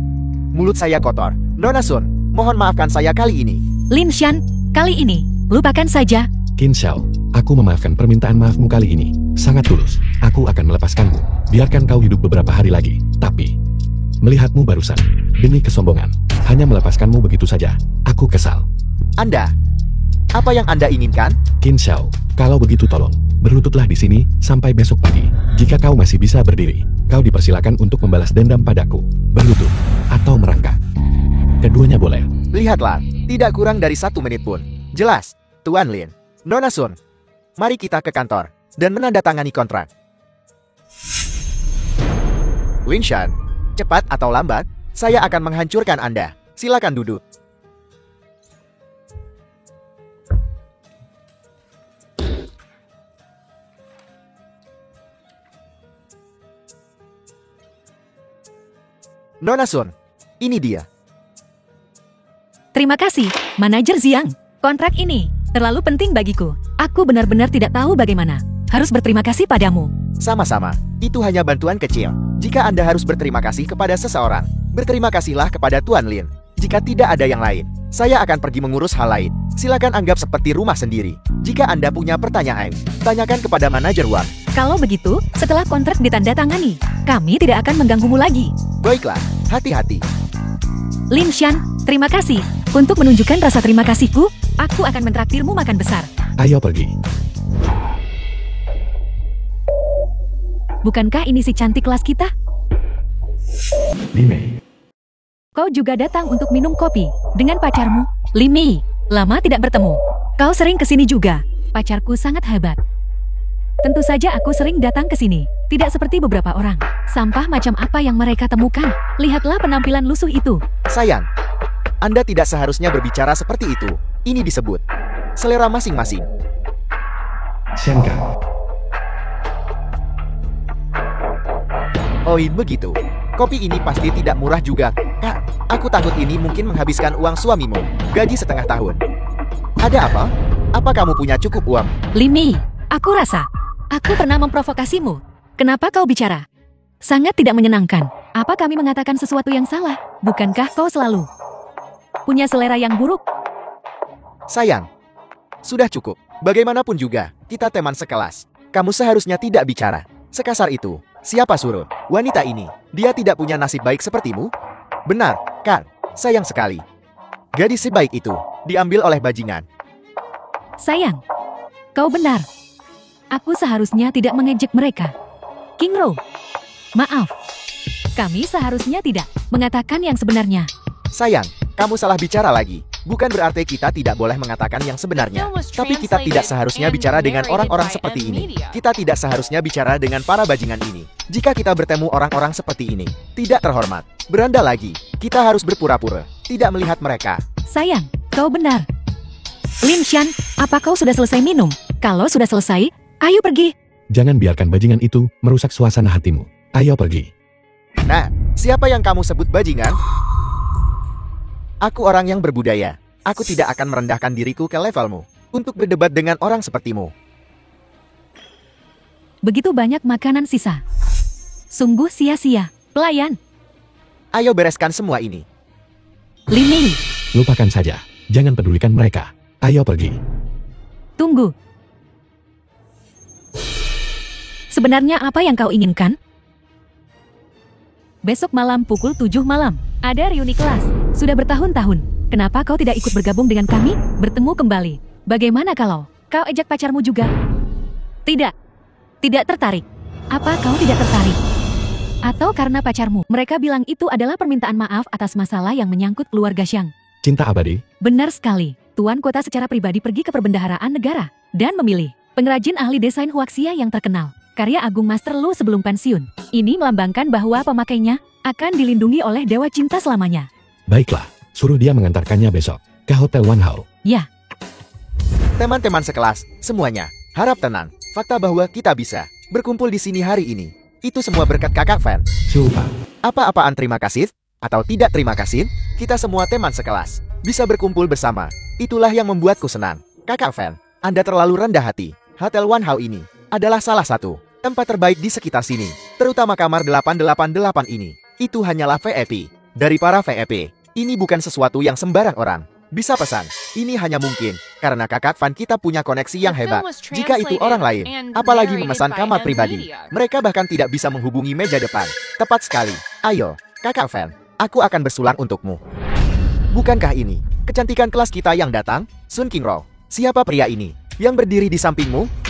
Mulut saya kotor. Nona Sun, mohon maafkan saya kali ini. Lin Shan, kali ini, lupakan saja. Qin Xiao, aku memaafkan permintaan maafmu kali ini. Sangat tulus. Aku akan melepaskanmu. Biarkan kau hidup beberapa hari lagi. Tapi, melihatmu barusan, demi kesombongan, hanya melepaskanmu begitu saja. Aku kesal. Anda, apa yang Anda inginkan? Qin Xiao, kalau begitu tolong, berlututlah di sini sampai besok pagi. Jika kau masih bisa berdiri, kau dipersilakan untuk membalas dendam padaku. Berlutut, atau merangkak. Keduanya boleh. Lihatlah, tidak kurang dari 1 menit pun. Jelas, Tuan Lin. Nona Sun, mari kita ke kantor dan menandatangani kontrak. Lin Shan, cepat atau lambat, saya akan menghancurkan Anda. Silakan duduk. Nona Sun, ini dia. Terima kasih, Manajer Ziang. Kontrak ini terlalu penting bagiku. Aku benar-benar tidak tahu bagaimana harus berterima kasih padamu. Sama-sama, itu hanya bantuan kecil. Jika Anda harus berterima kasih kepada seseorang, berterima kasihlah kepada Tuan Lin. Jika tidak ada yang lain, saya akan pergi mengurus hal lain. Silakan anggap seperti rumah sendiri. Jika Anda punya pertanyaan, tanyakan kepada manajer Wang. Kalau begitu, setelah kontrak ditandatangani, kami tidak akan mengganggumu lagi. Baiklah, hati-hati. Lin Shan, terima kasih. Untuk menunjukkan rasa terima kasihku, aku akan mentraktirmu makan besar. Ayo pergi. Bukankah ini si cantik kelas kita? Li Mei. Kau juga datang untuk minum kopi dengan pacarmu, Li Mei. Lama tidak bertemu. Kau sering kesini juga. Pacarku sangat hebat. Tentu saja aku sering datang ke sini. Tidak seperti beberapa orang. Sampah macam apa yang mereka temukan. Lihatlah penampilan lusuh itu. Sayang, Anda tidak seharusnya berbicara seperti itu. Ini disebut selera masing-masing. Shen Kang. Oh, begitu. Kopi ini pasti tidak murah juga, Kak. Aku takut ini mungkin menghabiskan uang suamimu. Gaji setengah tahun. Ada apa? Apa kamu punya cukup uang? Li Mei, aku rasa aku pernah memprovokasimu. Kenapa kau bicara? Sangat tidak menyenangkan. Apa kami mengatakan sesuatu yang salah? Bukankah kau selalu punya selera yang buruk? Sayang, sudah cukup. Bagaimanapun juga, kita teman sekelas. Kamu seharusnya tidak bicara sekasar itu. Siapa suruh? Wanita ini, dia tidak punya nasib baik sepertimu? Benar, kan? Sayang sekali. Gadis sebaik itu, diambil oleh bajingan. Sayang, kau benar. Aku seharusnya tidak mengejek mereka. King Ro, maaf. Kami seharusnya tidak mengatakan yang sebenarnya. Sayang, kamu salah bicara lagi. Bukan berarti kita tidak boleh mengatakan yang sebenarnya. Tapi kita tidak seharusnya bicara dengan orang-orang seperti ini. Kita tidak seharusnya bicara dengan para bajingan ini. Jika kita bertemu orang-orang seperti ini, tidak terhormat. Beranda lagi, kita harus berpura-pura tidak melihat mereka. Sayang, kau benar. Lin Shan, apa kau sudah selesai minum? Kalau sudah selesai, ayo pergi. Jangan biarkan bajingan itu merusak suasana hatimu. Ayo pergi. Nah, siapa yang kamu sebut bajingan? Aku orang yang berbudaya. Aku tidak akan merendahkan diriku ke levelmu untuk berdebat dengan orang sepertimu. Begitu banyak makanan sisa. Sungguh sia-sia. Pelayan, Ayo bereskan semua ini. Li Mei, Lupakan saja. Jangan pedulikan mereka. Ayo pergi. tunggu. Sebenarnya apa yang kau inginkan? Besok malam pukul 7 malam, ada reuni kelas. Sudah bertahun-tahun. Kenapa kau tidak ikut bergabung dengan kami? Bertemu kembali. Bagaimana kalau kau ejak pacarmu juga? Tidak. Tidak tertarik. Apa kau tidak tertarik? Atau karena pacarmu? Mereka bilang itu adalah permintaan maaf atas masalah yang menyangkut keluarga Xiang. Cinta abadi. Benar sekali. Tuan kota secara pribadi pergi ke perbendaharaan negara dan memilih pengrajin ahli desain huaxia yang terkenal. Karya agung Master Lu sebelum pensiun. Ini melambangkan bahwa pemakainya akan dilindungi oleh Dewa Cinta selamanya. Baiklah, suruh dia mengantarkannya besok ke Hotel Wan Hao. Ya, Teman-teman sekelas, semuanya, harap tenang. Fakta bahwa kita bisa berkumpul di sini hari ini. Itu semua berkat kakak Fan. Sumpah. Apa-apaan terima kasih? Atau tidak terima kasih? Kita semua teman sekelas bisa berkumpul bersama. Itulah yang membuatku senang. Kakak Fan, Anda terlalu rendah hati. Hotel Wan Hao ini adalah salah satu tempat terbaik di sekitar sini. Terutama kamar 888 ini. Itu hanyalah VIP. Dari para VIP, ini bukan sesuatu yang sembarang orang bisa pesan. Ini hanya mungkin karena kakak Fan kita punya koneksi yang hebat. Jika itu orang lain, apalagi memesan kamar pribadi, mereka bahkan tidak bisa menghubungi meja depan. Tepat sekali. Ayo, kakak Fan, aku akan bersulang untukmu. Bukankah ini kecantikan kelas kita yang datang? Sun Qingro, siapa pria ini yang berdiri di sampingmu?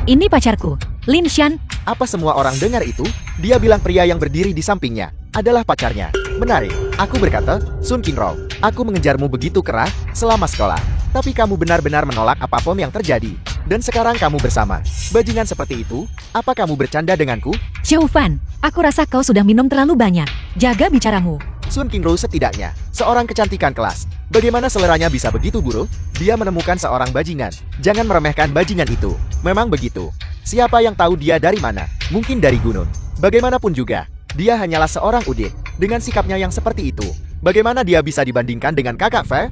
ini pacarku, Lin Shan. Apa semua orang dengar itu? Dia bilang pria yang berdiri di sampingnya adalah pacarnya. Menarik, aku berkata, Sun Qingro, aku mengejarmu begitu keras selama sekolah. Tapi kamu benar-benar menolak apapun yang terjadi. Dan sekarang kamu bersama bajingan seperti itu? Apa kamu bercanda denganku? Xiao Fan, aku rasa kau sudah minum terlalu banyak. Jaga bicaramu. Sun Qingro setidaknya seorang kecantikan kelas. Bagaimana seleranya bisa begitu buruk? Dia menemukan seorang bajingan. Jangan meremehkan bajingan itu. Memang begitu. Siapa yang tahu dia dari mana? Mungkin dari gunung. Bagaimanapun juga, dia hanyalah seorang udit. Dengan sikapnya yang seperti itu, bagaimana dia bisa dibandingkan dengan kakak Fe?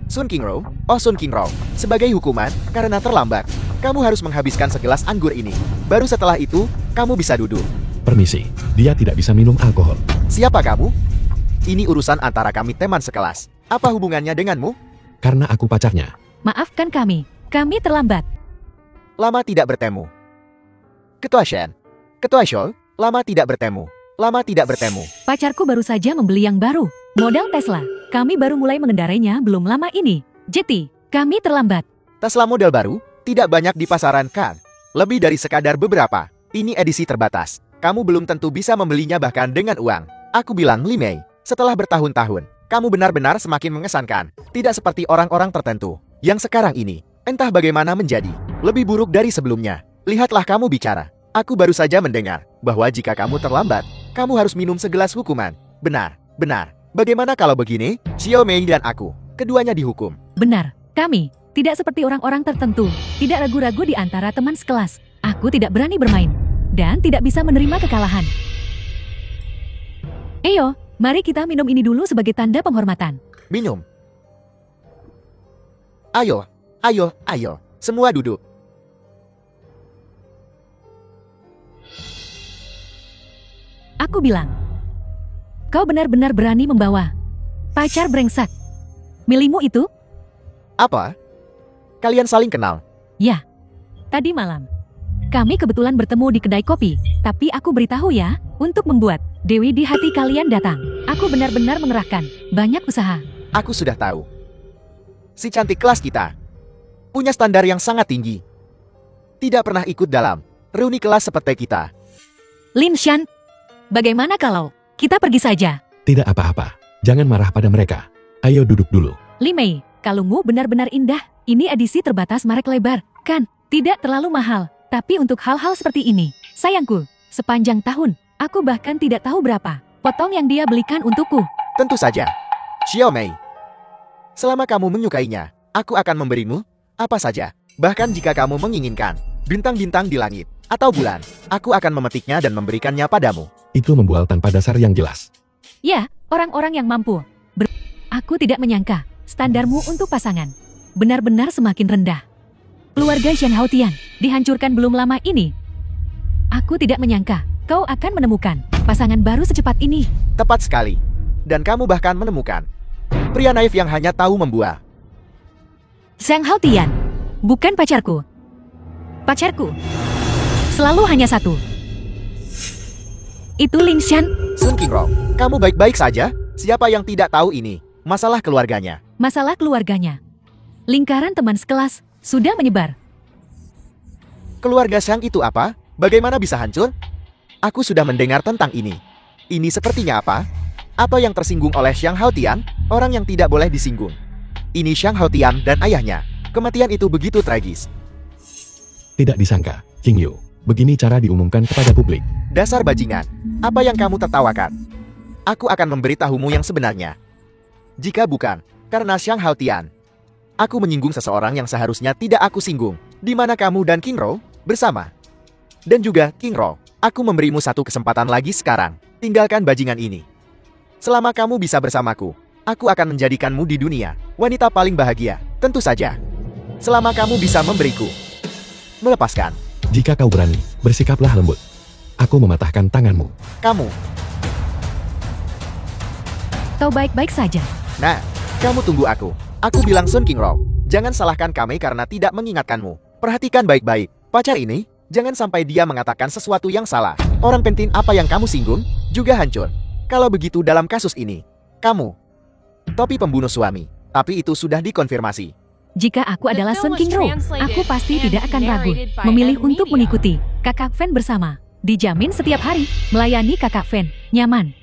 Sun Qingro, oh Sun Qingro, sebagai hukuman, karena terlambat, kamu harus menghabiskan segelas anggur ini. Baru setelah itu, kamu bisa duduk. Permisi, dia tidak bisa minum alkohol. Siapa kamu? Ini urusan antara kami teman sekelas. Apa hubungannya denganmu? Karena aku pacarnya. Maafkan kami terlambat. Lama tidak bertemu. Ketua Shen, Ketua Shou, lama tidak bertemu. Lama tidak bertemu. Pacarku baru saja membeli yang baru, model Tesla. Kami baru mulai mengendarainya belum lama ini. Jadi, kami terlambat. Tesla model baru, tidak banyak di pasaran kan? Lebih dari sekadar beberapa. Ini edisi terbatas. Kamu belum tentu bisa membelinya bahkan dengan uang. Aku bilang Li Mei, setelah bertahun-tahun, kamu benar-benar semakin mengesankan. Tidak seperti orang-orang tertentu. Yang sekarang ini, entah bagaimana menjadi lebih buruk dari sebelumnya. Lihatlah kamu bicara. Aku baru saja mendengar bahwa jika kamu terlambat, kamu harus minum segelas hukuman. Benar, benar. Bagaimana kalau begini, Xiao Mei dan aku, keduanya dihukum. Benar, kami tidak seperti orang-orang tertentu. Tidak ragu-ragu di antara teman sekelas. Aku tidak berani bermain dan tidak bisa menerima kekalahan. Ayo, mari kita minum ini dulu sebagai tanda penghormatan. Minum. Ayo, ayo, ayo. Semua duduk. Aku bilang, kau benar-benar berani membawa pacar brengsek. Milikmu itu? Apa? Kalian saling kenal? Ya, tadi malam. Kami kebetulan bertemu di kedai kopi, tapi aku beritahu ya, untuk membuat Dewi di hati kalian datang. Aku benar-benar mengerahkan banyak usaha. Aku sudah tahu. Si cantik kelas kita punya standar yang sangat tinggi. Tidak pernah ikut dalam reuni kelas seperti kita. Lin Shan, bagaimana kalau kita pergi saja? Tidak apa-apa. Jangan marah pada mereka. Ayo duduk dulu. Li Mei, kalungmu benar-benar indah. Ini edisi terbatas merek lebar, kan? Tidak terlalu mahal. Tapi untuk hal-hal seperti ini, sayangku, sepanjang tahun, aku bahkan tidak tahu berapa potong yang dia belikan untukku. Tentu saja. Xiao Mei, selama kamu menyukainya, aku akan memberimu apa saja. Bahkan jika kamu menginginkan bintang-bintang di langit atau bulan, aku akan memetiknya dan memberikannya padamu. Itu membual tanpa dasar yang jelas. Ya, orang-orang yang mampu. Aku tidak menyangka standarmu untuk pasangan benar-benar semakin rendah. Keluarga Zhang Haotian dihancurkan belum lama ini. Aku tidak menyangka kau akan menemukan pasangan baru secepat ini. Tepat sekali. Dan kamu bahkan menemukan pria naif yang hanya tahu membual. Zhang Haotian, bukan pacarku. Pacarku selalu hanya satu. Itu Lin Shan. Sun Qingro, kamu baik-baik saja? Siapa yang tidak tahu ini? Masalah keluarganya. Masalah keluarganya. Lingkaran teman sekelas sudah menyebar. Keluarga Shang itu apa? Bagaimana bisa hancur? Aku sudah mendengar tentang ini. Ini sepertinya apa? Apa yang tersinggung oleh Zhang Haotian? Orang yang tidak boleh disinggung. Ini Zhang Haotian dan ayahnya. Kematian itu begitu tragis. Tidak disangka, Qing Yu. Begini cara diumumkan kepada publik. Dasar bajingan. Apa yang kamu tertawakan? Aku akan memberitahumu yang sebenarnya. Jika bukan karena Zhang Haotian, aku menyinggung seseorang yang seharusnya tidak aku singgung. Di mana kamu dan Qingro bersama? Dan juga Qingro, aku memberimu satu kesempatan lagi sekarang. Tinggalkan bajingan ini. Selama kamu bisa bersamaku, aku akan menjadikanmu di dunia wanita paling bahagia. Tentu saja. Selama kamu bisa memberiku melepaskan. Jika kau berani, bersikaplah lembut. Aku mematahkan tanganmu. Kamu. Kau baik-baik saja. Nah, kamu tunggu aku. Aku bilang Sun Qingro, jangan salahkan kami karena tidak mengingatkanmu. Perhatikan baik-baik. Pacar ini, jangan sampai dia mengatakan sesuatu yang salah. Orang penting apa yang kamu singgung, juga hancur. Kalau begitu dalam kasus ini, kamu topi pembunuh suami. Tapi itu sudah dikonfirmasi. Jika aku adalah Sun Qingro, aku pasti tidak akan ragu memilih untuk mengikuti Kakak Fen bersama. Dijamin setiap hari melayani Kakak Fen nyaman.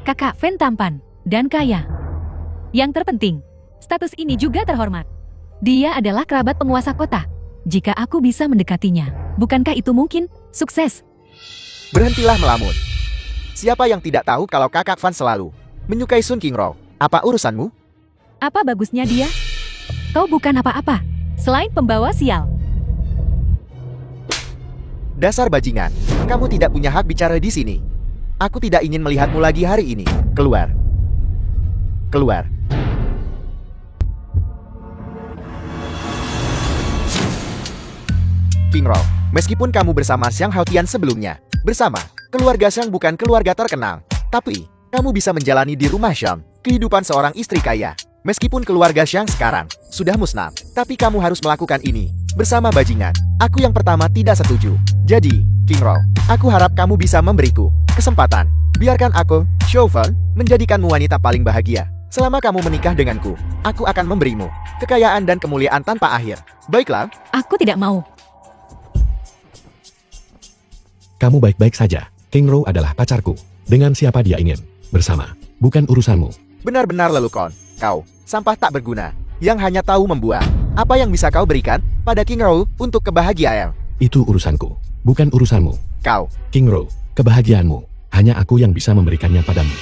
Kakak Fen tampan dan kaya. Yang terpenting, status ini juga terhormat. Dia adalah kerabat penguasa kota. Jika aku bisa mendekatinya, bukankah itu mungkin sukses? Berhentilah melamun. Siapa yang tidak tahu kalau Kakak Fan selalu menyukai Sun Qingro? Apa urusanmu? Apa bagusnya dia? Kau bukan apa-apa selain pembawa sial. Dasar bajingan, kamu tidak punya hak bicara di sini. Aku tidak ingin melihatmu lagi hari ini. Keluar. Keluar. King Ro, meskipun kamu bersama Xiang Haotian sebelumnya, bersama keluarga Xiang bukan keluarga terkenal, tapi kamu bisa menjalani di rumah Xiang kehidupan seorang istri kaya. Meskipun keluarga Xiang sekarang sudah musnah, tapi kamu harus melakukan ini bersama bajingan. Aku yang pertama tidak setuju. Jadi, King Ro, aku harap kamu bisa memberiku kesempatan. Biarkan aku, Chauvin, menjadikanmu wanita paling bahagia. Selama kamu menikah denganku, aku akan memberimu kekayaan dan kemuliaan tanpa akhir. Baiklah, Aku tidak mau. Kamu baik-baik saja. King Ro adalah pacarku. Dengan siapa dia ingin bersama, bukan urusanmu. benar-benar lelukon. Kau, sampah tak berguna, yang hanya tahu membuang. Apa yang bisa kau berikan pada King Ro untuk kebahagiaan? Itu urusanku, bukan urusanmu. Kau, King Ro, kebahagiaanmu, hanya aku yang bisa memberikannya padamu.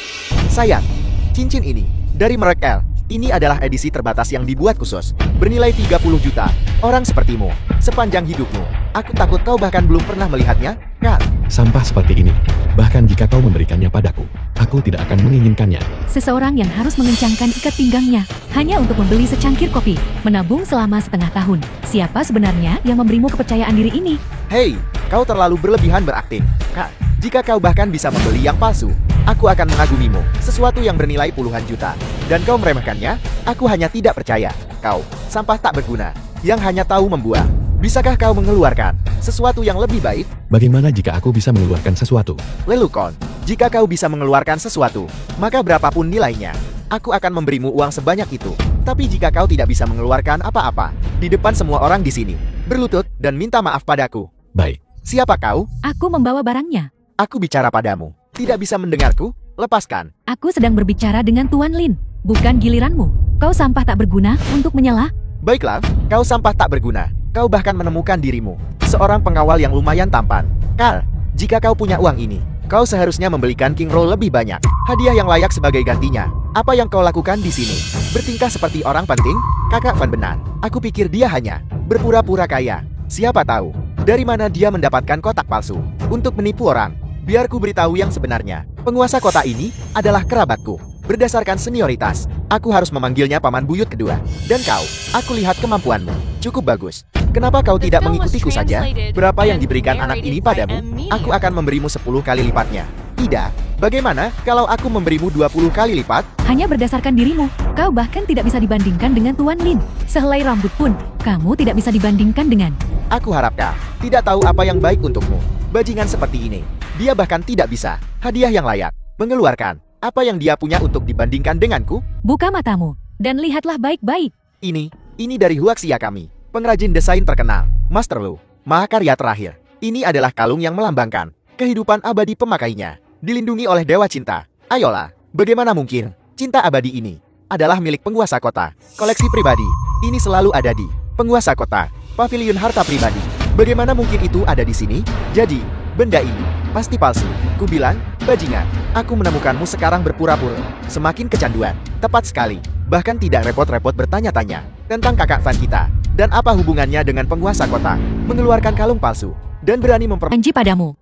sayang, cincin ini dari merek L. Ini adalah edisi terbatas yang dibuat khusus, bernilai 30 juta. Orang sepertimu, sepanjang hidupmu, aku takut kau bahkan belum pernah melihatnya, kan? Sampah seperti ini, bahkan jika kau memberikannya padaku, aku tidak akan menginginkannya. Seseorang yang harus mengencangkan ikat pinggangnya hanya untuk membeli secangkir kopi, menabung selama setengah tahun. Siapa sebenarnya yang memberimu kepercayaan diri ini? Hei, kau terlalu berlebihan berakting, kan? Jika kau bahkan bisa membeli yang palsu, aku akan mengagumimu, sesuatu yang bernilai puluhan juta. Dan kau meremehkannya? Aku hanya tidak percaya. Kau, sampah tak berguna, yang hanya tahu membuang. Bisakah kau mengeluarkan sesuatu yang lebih baik? Bagaimana jika aku bisa mengeluarkan sesuatu? Lelukon, jika kau bisa mengeluarkan sesuatu, maka berapapun nilainya, aku akan memberimu uang sebanyak itu. Tapi jika kau tidak bisa mengeluarkan apa-apa, di depan semua orang di sini, berlutut dan minta maaf padaku. Baik, Siapa kau? Aku membawa barangnya. Aku bicara padamu. Tidak bisa mendengarku? Lepaskan. Aku sedang berbicara dengan Tuan Lin, bukan giliranmu. Kau sampah tak berguna untuk menyela. Baiklah, kau sampah tak berguna. Kau bahkan menemukan dirimu seorang pengawal yang lumayan tampan. Carl, jika kau punya uang ini, kau seharusnya membelikan King Ro lebih banyak hadiah yang layak sebagai gantinya. Apa yang kau lakukan di sini? Bertingkah seperti orang penting? Kakak Van benar. Aku pikir dia hanya berpura-pura kaya. Siapa tahu dari mana dia mendapatkan kotak palsu untuk menipu orang. Biar ku beritahu yang sebenarnya. Penguasa kota ini adalah kerabatku. Berdasarkan senioritas, aku harus memanggilnya paman buyut kedua. Dan kau, aku lihat kemampuanmu. Cukup bagus. Kenapa kau tidak mengikutiku saja? Berapa yang diberikan anak ini padamu? Aku akan memberimu 10 kali lipatnya. Tidak. Bagaimana kalau aku memberimu 20 kali lipat? Hanya berdasarkan dirimu, kau bahkan tidak bisa dibandingkan dengan Tuan Lin. Sehelai rambut pun, kamu tidak bisa dibandingkan dengan. Aku harap kau tidak tahu apa yang baik untukmu. Bajingan seperti ini, dia bahkan tidak bisa hadiah yang layak mengeluarkan apa yang dia punya untuk dibandingkan denganku. Buka matamu, dan lihatlah baik-baik. Ini dari Huaxia kami, pengrajin desain terkenal, Master Lu, mahakarya terakhir. Ini adalah kalung yang melambangkan kehidupan abadi pemakainya, dilindungi oleh Dewa Cinta. Ayolah, bagaimana mungkin cinta abadi ini adalah milik penguasa kota? Koleksi pribadi, ini selalu ada di penguasa kota, pavilion harta pribadi. Bagaimana mungkin itu ada di sini? Jadi, benda ini pasti palsu. Ku bilang, bajingan, aku menemukanmu sekarang berpura-pura. Semakin kecanduan. Tepat sekali. Bahkan tidak repot-repot bertanya-tanya tentang kakak Van kita. Dan apa hubungannya dengan penguasa kota? Mengeluarkan kalung palsu. Dan berani Janji padamu.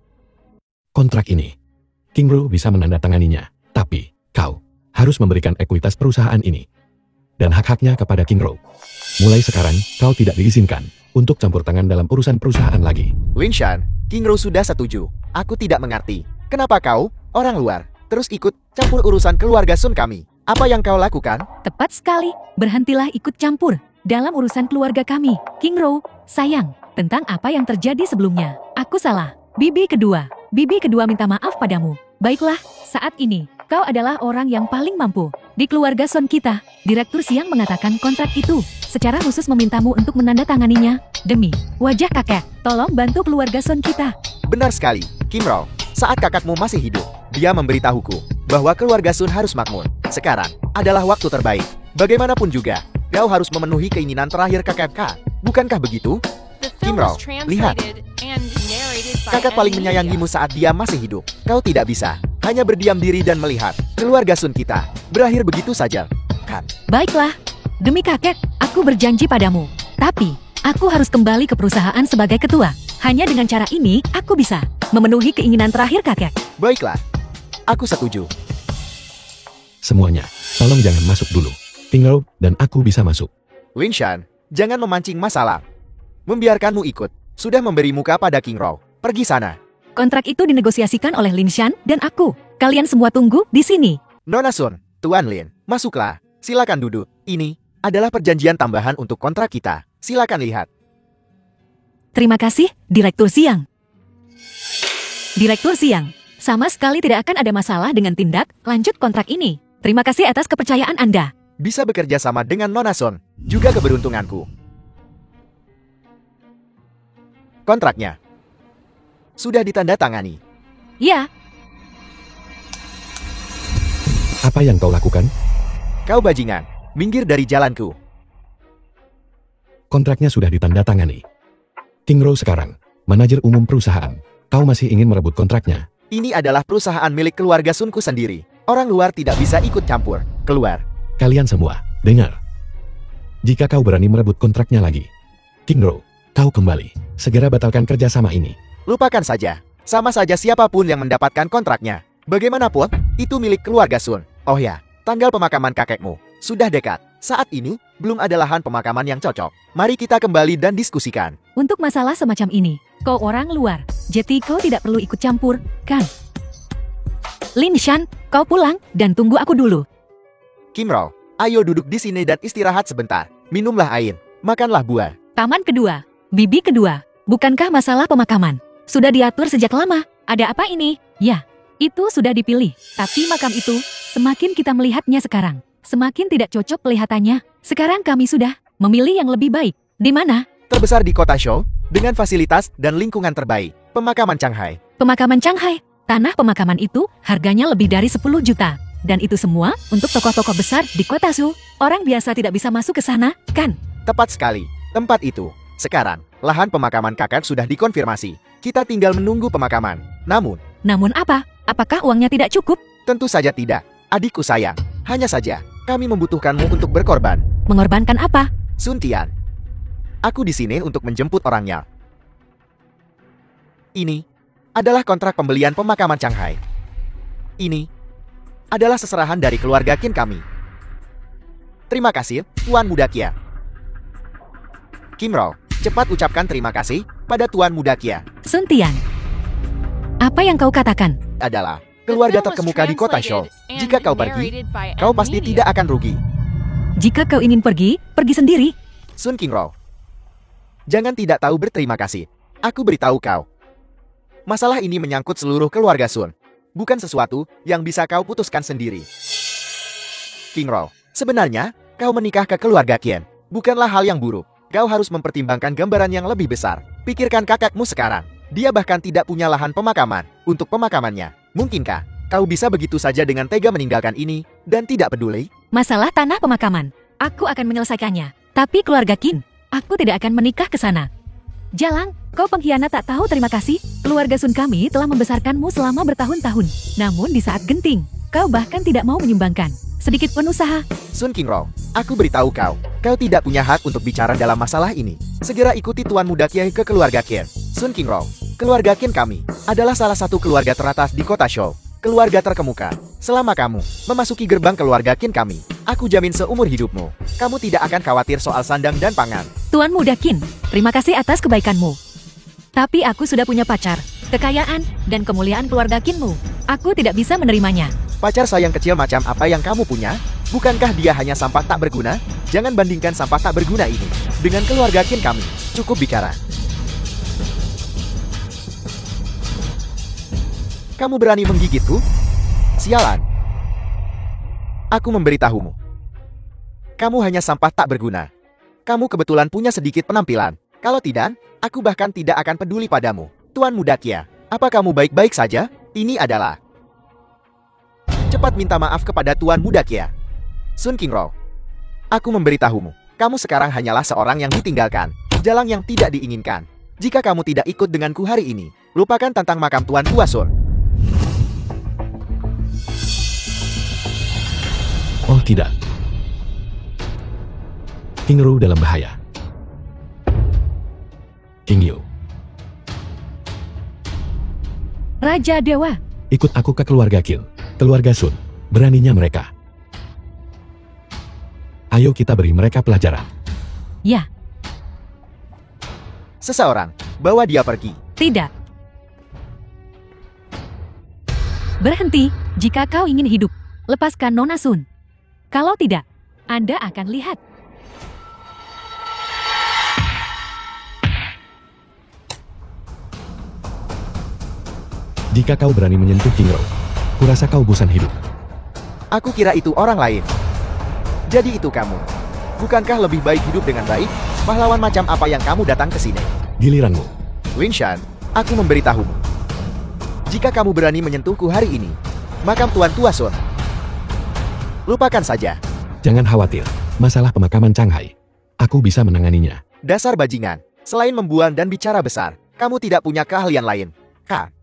kontrak ini, King Ro bisa menandatanganinya. Tapi, kau harus memberikan ekuitas perusahaan ini dan hak-haknya kepada King Ro. Mulai sekarang, kau tidak diizinkan untuk campur tangan dalam urusan perusahaan lagi. Linshan, King Ro sudah setuju. Aku tidak mengerti. Kenapa kau, orang luar, terus ikut campur urusan keluarga Sun kami? Apa yang kau lakukan? Tepat sekali, berhentilah ikut campur dalam urusan keluarga kami. King Ro, sayang, tentang apa yang terjadi sebelumnya. Aku salah. Bibi kedua minta maaf padamu. Baiklah, saat ini, kau adalah orang yang paling mampu. Di keluarga Sun kita, Direktur Siang mengatakan kontrak itu secara khusus memintamu untuk menandatanganinya. Demi wajah kakek, tolong bantu keluarga Sun kita. Benar sekali, Kim Ro. Saat kakakmu masih hidup, dia memberitahuku bahwa keluarga Sun harus makmur. Sekarang adalah waktu terbaik. Bagaimanapun juga, kau harus memenuhi keinginan terakhir kakak. Bukankah begitu? The Kim film Ro, was lihat. translated and narrated by Kakak paling M. menyayangimu saat dia masih hidup. Kau tidak bisa hanya berdiam diri dan melihat keluarga Sun kita berakhir begitu saja, kan? Baiklah, demi kakek, aku berjanji padamu. Tapi, aku harus kembali ke perusahaan sebagai ketua. Hanya dengan cara ini, aku bisa memenuhi keinginan terakhir kakek. Baiklah, aku setuju. Semuanya, tolong jangan masuk dulu. King Ro dan aku bisa masuk. Linshan, jangan memancing masalah. Membiarkanmu ikut sudah memberi muka pada King Rao. Pergi sana. Kontrak itu dinegosiasikan oleh Lin Shan dan aku. Kalian semua tunggu di sini. Nona Sun, Tuan Lin, masuklah. Silakan duduk. Ini adalah perjanjian tambahan untuk kontrak kita. Silakan lihat. Terima kasih, Direktur Siang. Direktur Siang, sama sekali tidak akan ada masalah dengan tindak lanjut kontrak ini. Terima kasih atas kepercayaan Anda. Bisa bekerja sama dengan Nona Sun, juga keberuntunganku. Kontraknya sudah ditandatangani. Ya, Apa yang kau lakukan? Kau bajingan, minggir dari jalanku. Kontraknya sudah ditandatangani. King Rao sekarang, manajer umum perusahaan. Kau masih ingin merebut kontraknya? Ini adalah perusahaan milik keluarga Sunku sendiri. Orang luar tidak bisa ikut campur. Keluar. Kalian semua, dengar. Jika kau berani merebut kontraknya lagi, King Rao, kau kembali. Segera batalkan kerjasama ini. Lupakan saja. Sama saja siapapun yang mendapatkan kontraknya. Bagaimanapun, itu milik keluarga Sun. Oh ya, tanggal pemakaman kakekmu sudah dekat. Saat ini, belum ada lahan pemakaman yang cocok. Mari kita kembali dan diskusikan. untuk masalah semacam ini, kau orang luar, jadi kau tidak perlu ikut campur, kan? Lin Shan, kau pulang dan tunggu aku dulu. Kim Rao, ayo duduk di sini dan istirahat sebentar. Minumlah air, makanlah buah. Taman kedua, bibi kedua, bukankah masalah pemakaman? Sudah diatur sejak lama, ada apa ini? Ya, itu sudah dipilih, tapi makam itu, semakin kita melihatnya sekarang, semakin tidak cocok kelihatannya. Sekarang kami sudah memilih yang lebih baik. Di mana? Terbesar di kota Shou, dengan fasilitas dan lingkungan terbaik. Pemakaman Shanghai. Pemakaman Shanghai. Tanah pemakaman itu harganya lebih dari 10 juta. Dan itu semua untuk tokoh-tokoh besar di kota Shou. Orang biasa tidak bisa masuk ke sana, kan? Tepat sekali, tempat itu. Sekarang, lahan pemakaman kakak sudah dikonfirmasi. Kita tinggal menunggu pemakaman. Namun apa? Apakah uangnya tidak cukup? Tentu saja tidak. Adikku sayang, hanya saja, kami membutuhkanmu untuk berkorban. Mengorbankan apa? Sun Tian. Aku di sini untuk menjemput orangnya. Ini adalah kontrak pembelian pemakaman Shanghai. Ini adalah seserahan dari keluarga Qin kami. Terima kasih, Tuan Muda Kia. Kim Rao, cepat ucapkan terima kasih pada Tuan Muda Kia. Sun Tian. Apa yang kau katakan? Adalah keluarga terkemuka di kota Shou. Jika kau pergi, kau pasti tidak akan rugi. Jika kau ingin pergi, pergi sendiri. Sun King Rao. Jangan tidak tahu berterima kasih. Aku beritahu kau. Masalah ini menyangkut seluruh keluarga Sun. Bukan sesuatu yang bisa kau putuskan sendiri. King Rao, sebenarnya, kau menikah ke keluarga Qin. Bukanlah hal yang buruk. Kau harus mempertimbangkan gambaran yang lebih besar. Pikirkan kakakmu sekarang. Dia bahkan tidak punya lahan pemakaman untuk pemakamannya. Mungkinkah kau bisa begitu saja dengan tega meninggalkan ini dan tidak peduli? Masalah tanah pemakaman. Aku akan menyelesaikannya. Tapi keluarga Qin, aku tidak akan menikah ke sana. Jalang, kau pengkhianat tak tahu terima kasih. Keluarga Sun kami telah membesarkanmu selama bertahun-tahun. Namun di saat genting, kau bahkan tidak mau menyumbangkan sedikit pun usaha. Sun King Rao, aku beritahu kau, kau tidak punya hak untuk bicara dalam masalah ini. Segera ikuti Tuan Muda Kiai ke keluarga Qin. Sun King Rao, keluarga Qin kami adalah salah satu keluarga teratas di kota Shou. Keluarga terkemuka. Selama kamu memasuki gerbang keluarga Qin kami, aku jamin seumur hidupmu, kamu tidak akan khawatir soal sandang dan pangan. Tuan Muda Qin, terima kasih atas kebaikanmu. Tapi aku sudah punya pacar, kekayaan, dan kemuliaan keluarga Qinmu. Aku tidak bisa menerimanya. Pacar sayang kecil macam apa yang kamu punya? Bukankah dia hanya sampah tak berguna? Jangan bandingkan sampah tak berguna ini dengan keluarga Qin kami. Cukup bicara. Kamu berani menggigitku? Sialan. Aku memberitahumu. Kamu hanya sampah tak berguna. Kamu kebetulan punya sedikit penampilan. Kalau tidak, aku bahkan tidak akan peduli padamu. Tuan Muda Kia, apa kamu baik-baik saja? Ini adalah... Cepat minta maaf kepada Tuan Muda Kia. Sun King Rao. Aku memberitahumu. Kamu sekarang hanyalah seorang yang ditinggalkan. Jalang yang tidak diinginkan. Jika kamu tidak ikut denganku hari ini, lupakan tentang makam Tuan Tua Sun. Oh tidak. King Rao dalam bahaya. King Yu, Raja Dewa, ikut aku ke keluarga Qin. Keluarga Sun, beraninya mereka. Ayo kita beri mereka pelajaran. ya, Seseorang bawa dia pergi. Tidak. Berhenti, jika kau ingin hidup. Lepaskan Nona Sun. Kalau tidak, Anda akan lihat. Jika kau berani menyentuh Kingro, kurasa kau bosan hidup. Aku kira itu orang lain. Jadi itu kamu. Bukankah lebih baik hidup dengan baik? Pahlawan macam apa yang kamu datang ke sini? Giliranmu. Winshan, aku memberitahumu. Jika kamu berani menyentuhku hari ini, makam Tuan Tua Sun, lupakan saja. Jangan khawatir, masalah pemakaman Changhai. Aku bisa menanganinya. Dasar bajingan, selain membuang dan bicara besar, kamu tidak punya keahlian lain.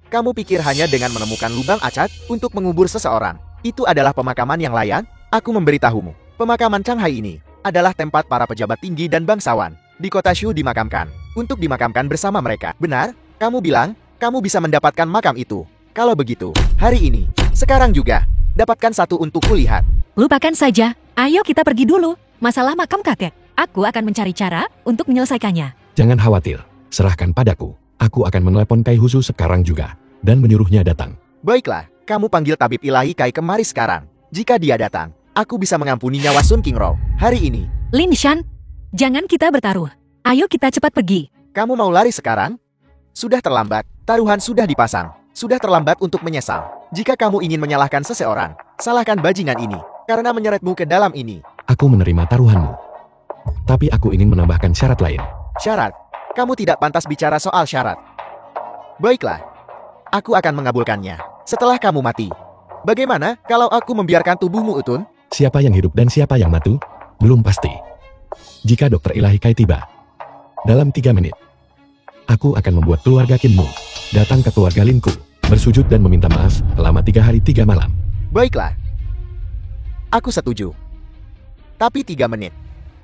Kamu pikir hanya dengan menemukan lubang acat untuk mengubur seseorang, itu adalah pemakaman yang layak? Aku memberitahumu, pemakaman Changhai ini adalah tempat para pejabat tinggi dan bangsawan di kota Shu dimakamkan, untuk dimakamkan bersama mereka. Benar? Kamu bilang, kamu bisa mendapatkan makam itu. Kalau begitu, hari ini, sekarang juga, dapatkan satu untuk kulihat. Lupakan saja, ayo kita pergi dulu. Masalah makam kakek, aku akan mencari cara untuk menyelesaikannya. Jangan khawatir, serahkan padaku. Aku akan menelepon Kai Husu sekarang juga, dan menyuruhnya datang. Baiklah, kamu panggil tabib ilahi Kai kemari sekarang. Jika dia datang, aku bisa mengampuni nyawa Sun Qingro hari ini. Lin Shan, jangan kita bertaruh. Ayo kita cepat pergi. Kamu mau lari sekarang? Sudah terlambat, taruhan sudah dipasang. Sudah terlambat untuk menyesal. Jika kamu ingin menyalahkan seseorang, salahkan bajingan ini, karena menyeretmu ke dalam ini. Aku menerima taruhanmu. Tapi aku ingin menambahkan syarat lain. Syarat? Kamu tidak pantas bicara soal syarat. Baiklah, aku akan mengabulkannya setelah kamu mati. Bagaimana kalau aku membiarkan tubuhmu utun? Siapa yang hidup dan siapa yang mati? Belum pasti. Jika dokter ilahi Kai tiba, dalam 3 menit, aku akan membuat keluarga Kinmu datang ke keluarga Linku, bersujud dan meminta maaf selama 3 hari 3 malam. Baiklah. Aku setuju. Tapi 3 menit.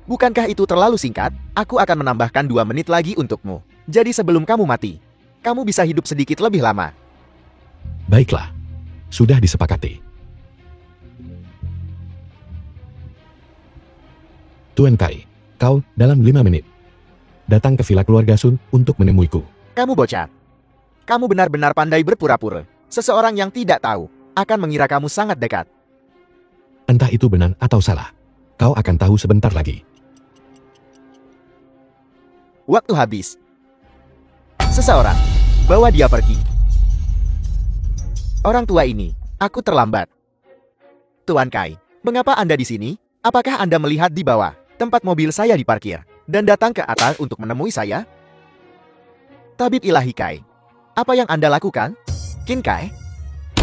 Bukankah itu terlalu singkat? Aku akan menambahkan 2 menit lagi untukmu. Jadi sebelum kamu mati, kamu bisa hidup sedikit lebih lama. Baiklah. Sudah disepakati. Tuan Kai, kau dalam 5 menit datang ke villa keluarga Sun untuk menemuiku. Kamu bocah. Kamu benar-benar pandai berpura-pura. Seseorang yang tidak tahu akan mengira kamu sangat dekat. Entah itu benar atau salah. Kau akan tahu sebentar lagi. Waktu habis. Seseorang, bawa dia pergi. Orang tua ini, aku terlambat. Tuan Kai, mengapa Anda di sini? Apakah Anda melihat di bawah tempat mobil saya diparkir dan datang ke atas untuk menemui saya? Tabib ilahi Kai, apa yang Anda lakukan? Qin Kai,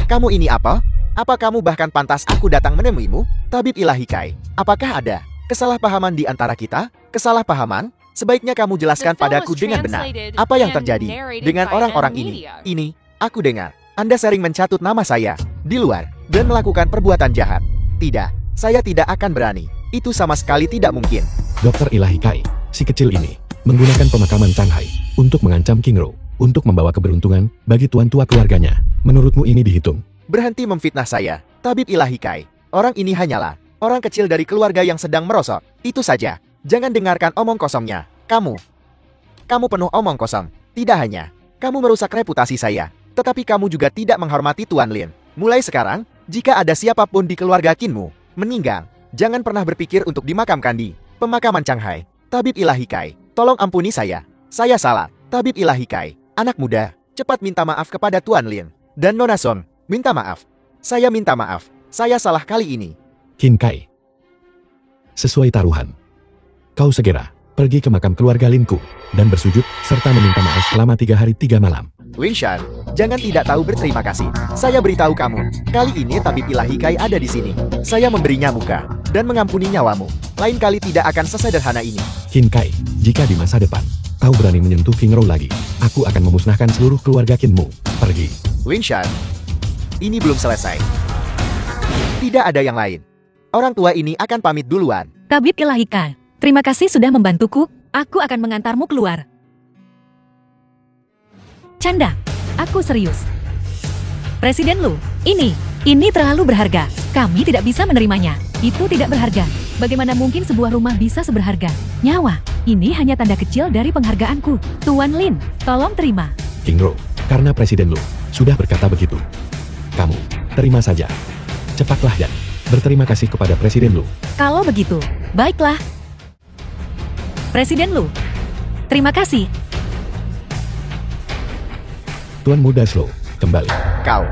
kamu ini apa? Apa kamu bahkan pantas aku datang menemuimu? Tabib ilahi Kai, apakah ada kesalahpahaman di antara kita? Kesalahpahaman? Sebaiknya kamu jelaskan padaku dengan benar apa yang terjadi dengan orang-orang ini. Ini, aku dengar, Anda sering mencatut nama saya di luar dan melakukan perbuatan jahat. Tidak, saya tidak akan berani. Itu sama sekali tidak mungkin. Dokter ilahi Kai, si kecil ini, menggunakan pemakaman Changhai untuk mengancam Qingro, untuk membawa keberuntungan bagi tuan tua keluarganya. Menurutmu ini dihitung? Berhenti memfitnah saya, Tabib ilahi Kai. Orang ini hanyalah orang kecil dari keluarga yang sedang merosot. Itu saja. Jangan dengarkan omong kosongnya. Kamu penuh omong kosong. Tidak hanya kamu merusak reputasi saya, tetapi kamu juga tidak menghormati Tuan Lin. Mulai sekarang, jika ada siapapun di keluarga Kinmu meninggal, jangan pernah berpikir untuk dimakamkan di pemakaman Changhai. Tabib ilahi Kai, tolong ampuni saya. Saya salah. Tabib ilahi Kai, anak muda, cepat minta maaf kepada Tuan Lin. Dan Nona Son, minta maaf. Saya minta maaf. Saya salah kali ini. Qin Kai, sesuai taruhan, kau segera pergi ke makam keluarga Linku dan bersujud serta meminta maaf selama 3 hari 3 malam. Winshan, jangan tidak tahu berterima kasih. Saya beritahu kamu, kali ini Tabib ilahi Kai ada di sini. Saya memberinya muka dan mengampuni nyawamu. Lain kali tidak akan sesederhana ini. Qin Kai, jika di masa depan kau berani menyentuh Qingro lagi, aku akan memusnahkan seluruh keluarga Kinmu. Pergi. Winshan, ini belum selesai. Tidak ada yang lain. Orang tua ini akan pamit duluan. Tabib ilahi Kai, terima kasih sudah membantuku. Aku akan mengantarmu keluar. Canda, aku serius. Presiden Lu, ini terlalu berharga. Kami tidak bisa menerimanya. Itu tidak berharga. Bagaimana mungkin sebuah rumah bisa seberharga nyawa Ini hanya tanda kecil dari penghargaanku. Tuan Lin, tolong terima. King Ro, karena Presiden Lu sudah berkata begitu. Kamu, terima saja. Cepatlah dan berterima kasih kepada Presiden Lu. Kalau begitu, baiklah. Presiden Lu, terima kasih. Tuan Muda Slow, kembali. Kau,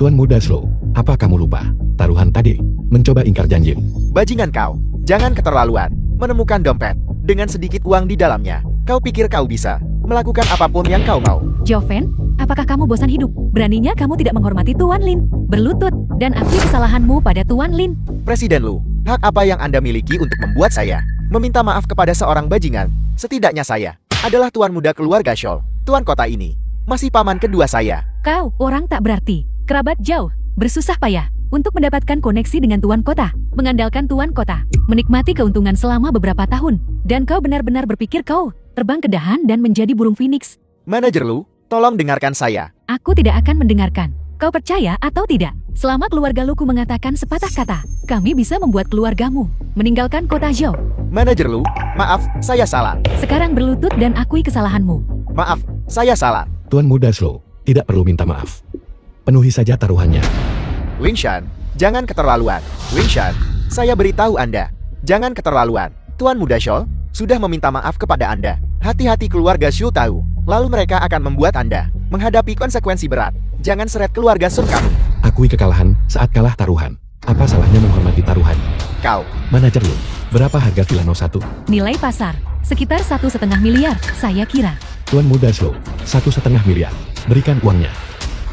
Tuan Muda Slow, apa kamu lupa? Taruhan tadi, mencoba ingkar janji. bajingan kau. Jangan keterlaluan. Menemukan dompet dengan sedikit uang di dalamnya. Kau pikir kau bisa melakukan apapun yang kau mau. Joven, apakah kamu bosan hidup? Beraninya kamu tidak menghormati Tuan Lin, berlutut, dan akui kesalahanmu pada Tuan Lin. Presiden Lu, hak apa yang Anda miliki untuk membuat saya meminta maaf kepada seorang bajingan? Setidaknya saya adalah tuan muda keluarga Scholl, tuan kota ini. Masih paman kedua saya. Kau, orang tak berarti, kerabat jauh, bersusah payah untuk mendapatkan koneksi dengan tuan kota, mengandalkan tuan kota, menikmati keuntungan selama beberapa tahun, dan kau benar-benar berpikir kau terbang ke dahan dan menjadi burung phoenix. Manajer Lu, tolong dengarkan saya. Aku tidak akan mendengarkan. Kau percaya atau tidak? Selama keluarga Luku mengatakan sepatah kata, kami bisa membuat keluargamu meninggalkan kota Zhou. Manajer Lu, maaf, saya salah. Sekarang berlutut dan akui kesalahanmu. Maaf, saya salah. Tuan Muda Slow, tidak perlu minta maaf. Penuhi saja taruhannya. Linshan, jangan keterlaluan. Linshan, saya beritahu Anda, jangan keterlaluan. Tuan muda Scholl sudah meminta maaf kepada Anda. Hati-hati keluarga Shu tahu, lalu mereka akan membuat Anda menghadapi konsekuensi berat. Jangan seret keluarga Sun kamu. Akui kekalahan saat kalah taruhan. Apa salahnya menghormati taruhan? Kau, Manajer Lu, berapa harga Villano 1? Nilai pasar, sekitar 1,5 miliar, saya kira. Tuan Muda Slow, 1,5 miliar. Berikan uangnya.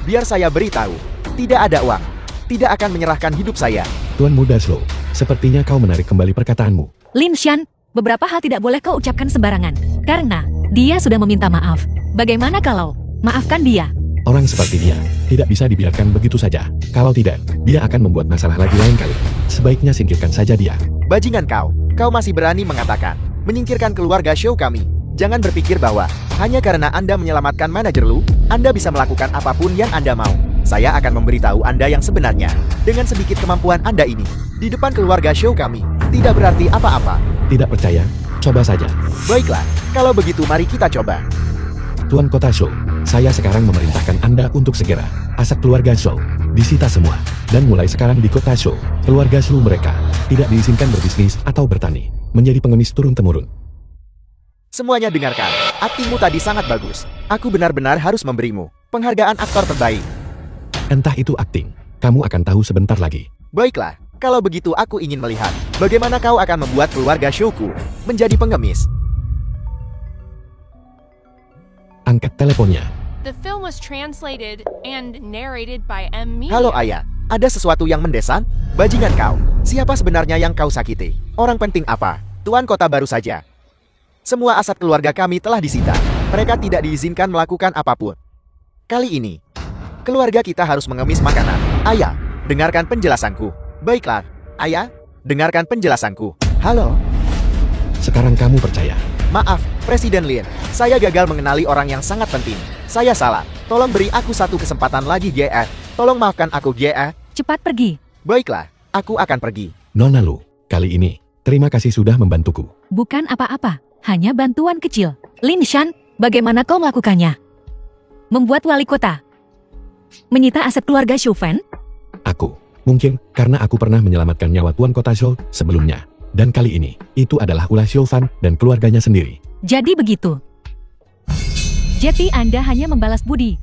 biar saya beritahu, tidak ada uang. Tidak akan menyerahkan hidup saya. Tuan Muda Slow, sepertinya kau menarik kembali perkataanmu. Lin Shan, beberapa hal tidak boleh kau ucapkan sembarangan, karena dia sudah meminta maaf. Bagaimana kalau maafkan dia? Orang seperti dia tidak bisa dibiarkan begitu saja. Kalau tidak, dia akan membuat masalah lagi lain kali. Sebaiknya singkirkan saja dia. Bajingan kau masih berani mengatakan, menyingkirkan keluarga show kami. Jangan berpikir bahwa, hanya karena Anda menyelamatkan manajer Lu, Anda bisa melakukan apapun yang Anda mau. Saya akan memberitahu Anda yang sebenarnya. Dengan sedikit kemampuan Anda ini, di depan keluarga show kami, tidak berarti apa-apa. Tidak percaya? Coba saja. Baiklah, kalau begitu mari kita coba. Tuan Kota Show, saya sekarang memerintahkan Anda untuk segera aset keluarga Show disita semua. Dan mulai sekarang di Kota Show, keluarga Show mereka tidak diizinkan berbisnis atau bertani, menjadi pengemis turun-temurun. Semuanya dengarkan, aktingmu tadi sangat bagus. Aku benar-benar harus memberimu penghargaan aktor terbaik. Entah itu akting, kamu akan tahu sebentar lagi. Baiklah, kalau begitu aku ingin melihat bagaimana kau akan membuat keluarga showku menjadi pengemis. Angkat teleponnya. The film was translated and narrated by M. Media. Halo ayah, ada sesuatu yang mendesak? Bajingan kau, siapa sebenarnya yang kau sakiti? Orang penting apa? Tuan kota baru saja. Semua aset keluarga kami telah disita. Mereka tidak diizinkan melakukan apapun. Kali ini, keluarga kita harus mengemis makanan. Ayah, dengarkan penjelasanku. Baiklah, ayah, dengarkan penjelasanku. Halo. Sekarang kamu percaya? Maaf, Presiden Lin. Saya gagal mengenali orang yang sangat penting. Saya salah. Tolong beri aku satu kesempatan lagi, GF. Tolong maafkan aku, GF. Cepat pergi. Baiklah, aku akan pergi. Nona Lu, kali ini, terima kasih sudah membantuku. Bukan apa-apa, hanya bantuan kecil. Lin Shan, bagaimana kau melakukannya? Membuat wali kota? Menyita aset keluarga Chauvin? Aku, mungkin karena aku pernah menyelamatkan nyawa Tuan Kota Show sebelumnya. Dan kali ini, itu adalah ulah Chauvin dan keluarganya sendiri. Jadi begitu. Jadi Anda hanya membalas budi.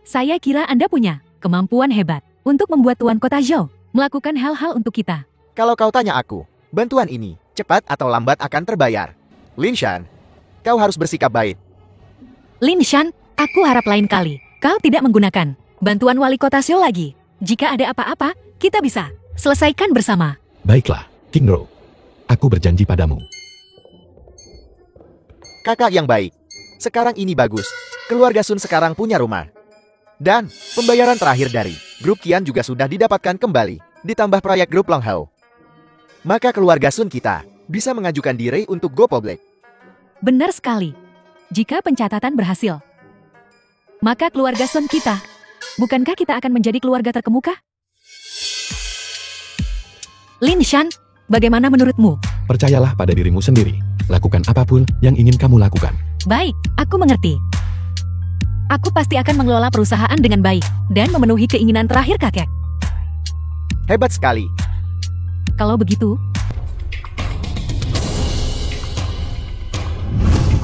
Saya kira Anda punya kemampuan hebat untuk membuat Tuan Kota Zhou melakukan hal-hal untuk kita. Kalau kau tanya aku, bantuan ini cepat atau lambat akan terbayar. Lin Shan, kau harus bersikap baik. Lin Shan, aku harap lain kali kau tidak menggunakan bantuan wali kota Zhou lagi. Jika ada apa-apa, kita bisa selesaikan bersama. Baiklah, King Ro. Aku berjanji padamu. Kakak yang baik. Sekarang ini bagus. Keluarga Sun sekarang punya rumah. Dan, pembayaran terakhir dari grup Qian juga sudah didapatkan kembali, ditambah proyek grup Longhao. Maka keluarga Sun kita bisa mengajukan diri untuk go public. Benar sekali. Jika pencatatan berhasil, maka keluarga Sun kita, bukankah kita akan menjadi keluarga terkemuka? Lin Shan, bagaimana menurutmu? Percayalah pada dirimu sendiri. Lakukan apapun yang ingin kamu lakukan. Baik, aku mengerti. Aku pasti akan mengelola perusahaan dengan baik dan memenuhi keinginan terakhir kakek. Hebat sekali. Kalau begitu,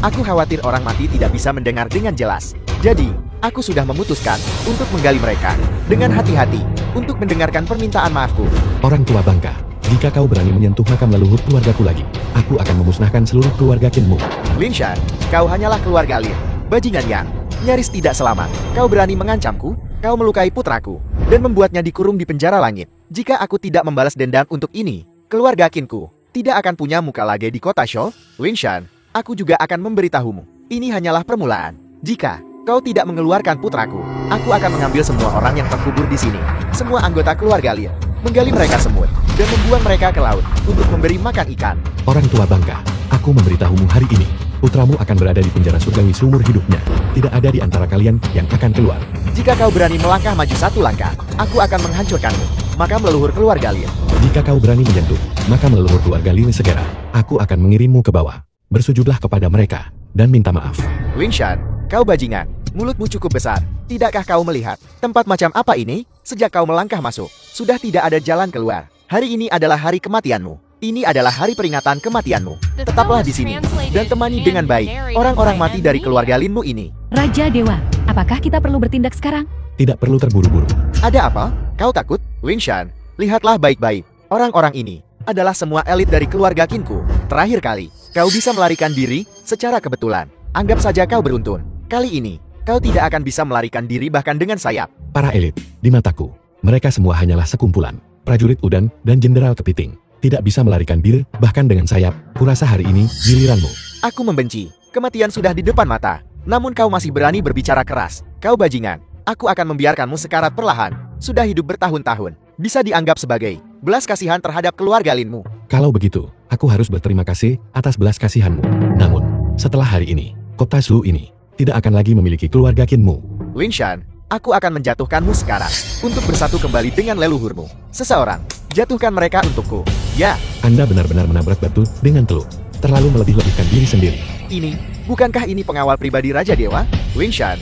Aku khawatir orang mati tidak bisa mendengar dengan jelas. Jadi, aku sudah memutuskan untuk menggali mereka dengan hati-hati untuk mendengarkan permintaan maafku. Orang tua bangka, jika kau berani menyentuh makam leluhur keluargaku lagi, aku akan memusnahkan seluruh keluarga Kinmu. Lin Shan, kau hanyalah keluarga Lin. Bajingan yang nyaris tidak selamat. Kau berani mengancamku, kau melukai putraku, dan membuatnya dikurung di penjara langit. Jika aku tidak membalas dendam untuk ini, keluarga Kinku tidak akan punya muka lagi di kota Shou. Lin Shan, aku juga akan memberitahumu. Ini hanyalah permulaan. Jika kau tidak mengeluarkan putraku, aku akan mengambil semua orang yang terkubur di sini, semua anggota keluarga Lin, menggali mereka semut, dan membuang mereka ke laut untuk memberi makan ikan. Orang tua bangka, aku memberitahumu hari ini, putramu akan berada di penjara surgawi seumur hidupnya. Tidak ada di antara kalian yang akan keluar. Jika kau berani melangkah maju satu langkah, aku akan menghancurkanmu. Makam leluhur keluarga Lin. Jika kau berani menyentuh makam leluhur keluarga Lin segera, aku akan mengirimmu ke bawah. Bersujudlah kepada mereka dan minta maaf. Lin Shan, kau bajingan. Mulutmu cukup besar. Tidakkah kau melihat tempat macam apa ini? Sejak kau melangkah masuk, sudah tidak ada jalan keluar. Hari ini adalah hari kematianmu. Ini adalah hari peringatan kematianmu. Tetaplah di sini dan temani dengan baik orang-orang mati dari keluarga Linmu ini. Raja Dewa, apakah kita perlu bertindak sekarang? Tidak perlu terburu-buru. Ada apa? Kau takut? Lin Shan, lihatlah baik-baik. Orang-orang ini adalah semua elit dari keluarga Kinku. Terakhir kali, kau bisa melarikan diri secara kebetulan. Anggap saja kau beruntun. Kali ini, kau tidak akan bisa melarikan diri bahkan dengan sayap. Para elit, di mataku, mereka semua hanyalah sekumpulan prajurit udan dan jenderal kepiting. Tidak bisa melarikan diri, bahkan dengan sayap. Kurasa hari ini, giliranmu. Aku membenci. Kematian sudah di depan mata. Namun kau masih berani berbicara keras. Kau bajingan. Aku akan membiarkanmu sekarat perlahan. Sudah hidup bertahun-tahun. Bisa dianggap sebagai belas kasihan terhadap keluarga Linmu. Kalau begitu, aku harus berterima kasih atas belas kasihanmu. Namun, setelah hari ini, kota Shou ini tidak akan lagi memiliki keluarga Kinmu. Lin Shan, aku akan menjatuhkanmu sekarang untuk bersatu kembali dengan leluhurmu. Seseorang, jatuhkan mereka untukku. Ya, Anda benar-benar menabrak batu dengan teluk. Terlalu melebih-lebihkan diri sendiri. ini, bukankah ini pengawal pribadi Raja Dewa? Lin Shan,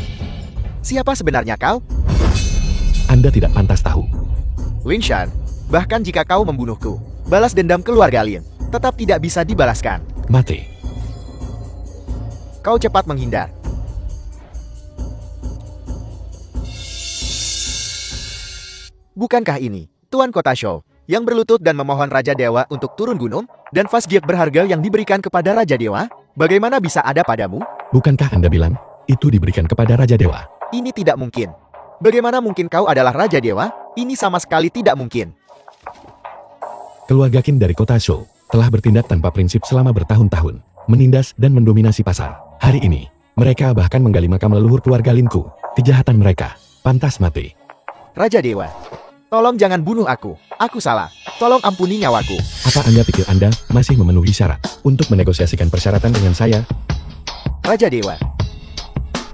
siapa sebenarnya kau? Anda tidak pantas tahu. Lin Shan, bahkan jika kau membunuhku, balas dendam keluarga Lin tetap tidak bisa dibalaskan. Mati. Kau cepat menghindar. Bukankah ini Tuan Kota Shou yang berlutut dan memohon Raja Dewa untuk turun gunung dan vas gift berharga yang diberikan kepada Raja Dewa? Bagaimana bisa ada padamu? Bukankah Anda bilang itu diberikan kepada Raja Dewa? Ini tidak mungkin. Bagaimana mungkin kau adalah Raja Dewa? Ini sama sekali tidak mungkin. Keluarga Qin dari kota Shou telah bertindak tanpa prinsip selama bertahun-tahun, menindas dan mendominasi pasar. Hari ini, mereka bahkan menggali makam leluhur keluarga Linku. Kejahatan mereka pantas mati. Raja Dewa, tolong jangan bunuh aku. Aku salah. Tolong ampuni nyawaku. Apa Anda pikir Anda masih memenuhi syarat untuk menegosiasikan persyaratan dengan saya? Raja Dewa,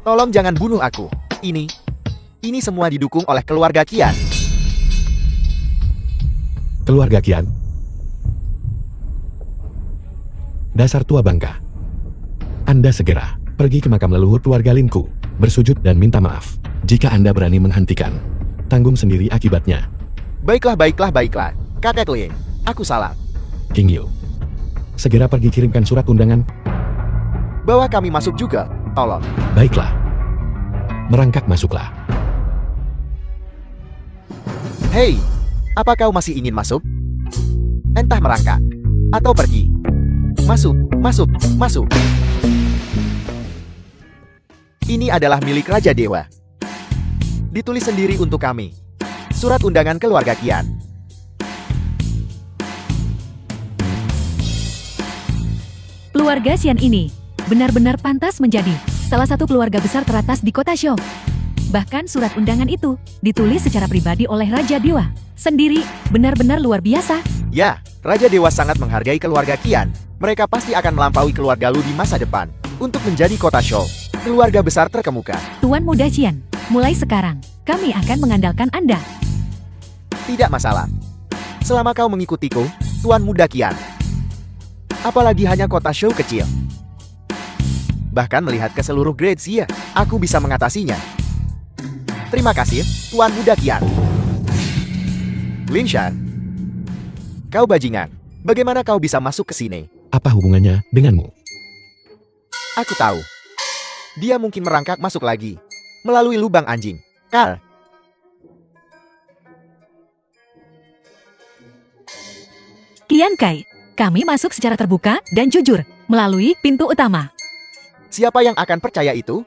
tolong jangan bunuh aku. Ini semua didukung oleh keluarga Qian. Keluarga Qian? Dasar tua bangka. Anda segera pergi ke makam leluhur keluarga Linku, bersujud dan minta maaf. Jika Anda berani menghentikan, tanggung sendiri akibatnya. Baiklah. Kakek Lin, aku salah. King Yu, segera pergi kirimkan surat undangan. Bawa kami masuk juga, tolong. Baiklah. Merangkak masuklah. Hei, apa kau masih ingin masuk? Entah merangkak atau pergi. Masuk. Ini adalah milik Raja Dewa. Ditulis sendiri untuk kami. Surat undangan keluarga Qian. Keluarga Xian ini benar-benar pantas menjadi salah satu keluarga besar teratas di kota Shou. Bahkan surat undangan itu ditulis secara pribadi oleh Raja Dewa sendiri. Benar-benar luar biasa. Ya, Raja Dewa sangat menghargai keluarga Qian. Mereka pasti akan melampaui keluarga Lu di masa depan untuk menjadi kota Shou keluarga besar terkemuka. Tuan Muda Qian, mulai sekarang kami akan mengandalkan Anda. Tidak masalah. Selama kau mengikutiku, Tuan Muda Qian. Apalagi hanya kota show kecil. Bahkan melihat ke seluruh Great Xia, aku bisa mengatasinya. Terima kasih, Tuan Muda Qian. Lin Shan, kau bajingan. Bagaimana kau bisa masuk ke sini? Apa hubungannya denganmu? Aku tahu. Dia mungkin merangkak masuk lagi. Melalui lubang anjing. Kal. Qian Kai, kami masuk secara terbuka dan jujur, melalui pintu utama. Siapa yang akan percaya itu?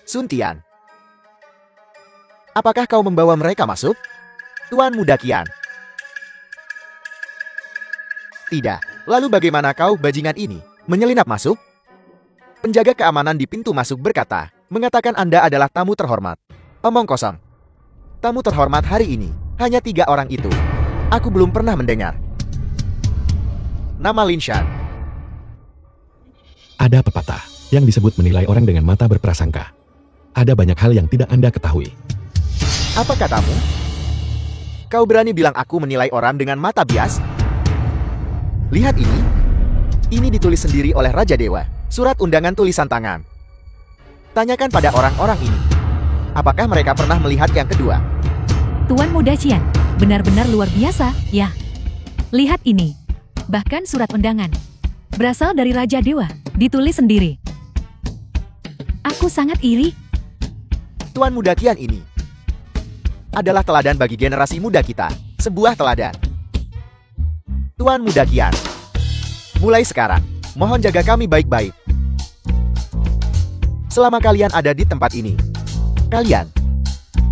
Sun Tian. Apakah kau membawa mereka masuk? Tuan Muda Qian. Tidak. Lalu bagaimana kau bajingan ini menyelinap masuk? Penjaga keamanan di pintu masuk berkata, mengatakan Anda adalah tamu terhormat. Omong kosong. Tamu terhormat hari ini hanya 3 orang itu. Aku belum pernah mendengar. Nama Lin Shan. Ada pepatah yang disebut menilai orang dengan mata berprasangka. Ada banyak hal yang tidak Anda ketahui. Apa katamu? Kau berani bilang aku menilai orang dengan mata bias? Lihat ini. Ini ditulis sendiri oleh Raja Dewa. Surat undangan tulisan tangan. Tanyakan pada orang-orang ini. Apakah mereka pernah melihat yang kedua? Tuan Muda Qian, benar-benar luar biasa, ya. Lihat ini. Bahkan surat undangan. Berasal dari Raja Dewa, ditulis sendiri. Aku sangat iri. Tuan Muda Qian ini adalah teladan bagi generasi muda kita. Sebuah teladan. Tuan Muda Qian, mulai sekarang, mohon jaga kami baik-baik. Selama kalian ada di tempat ini, kalian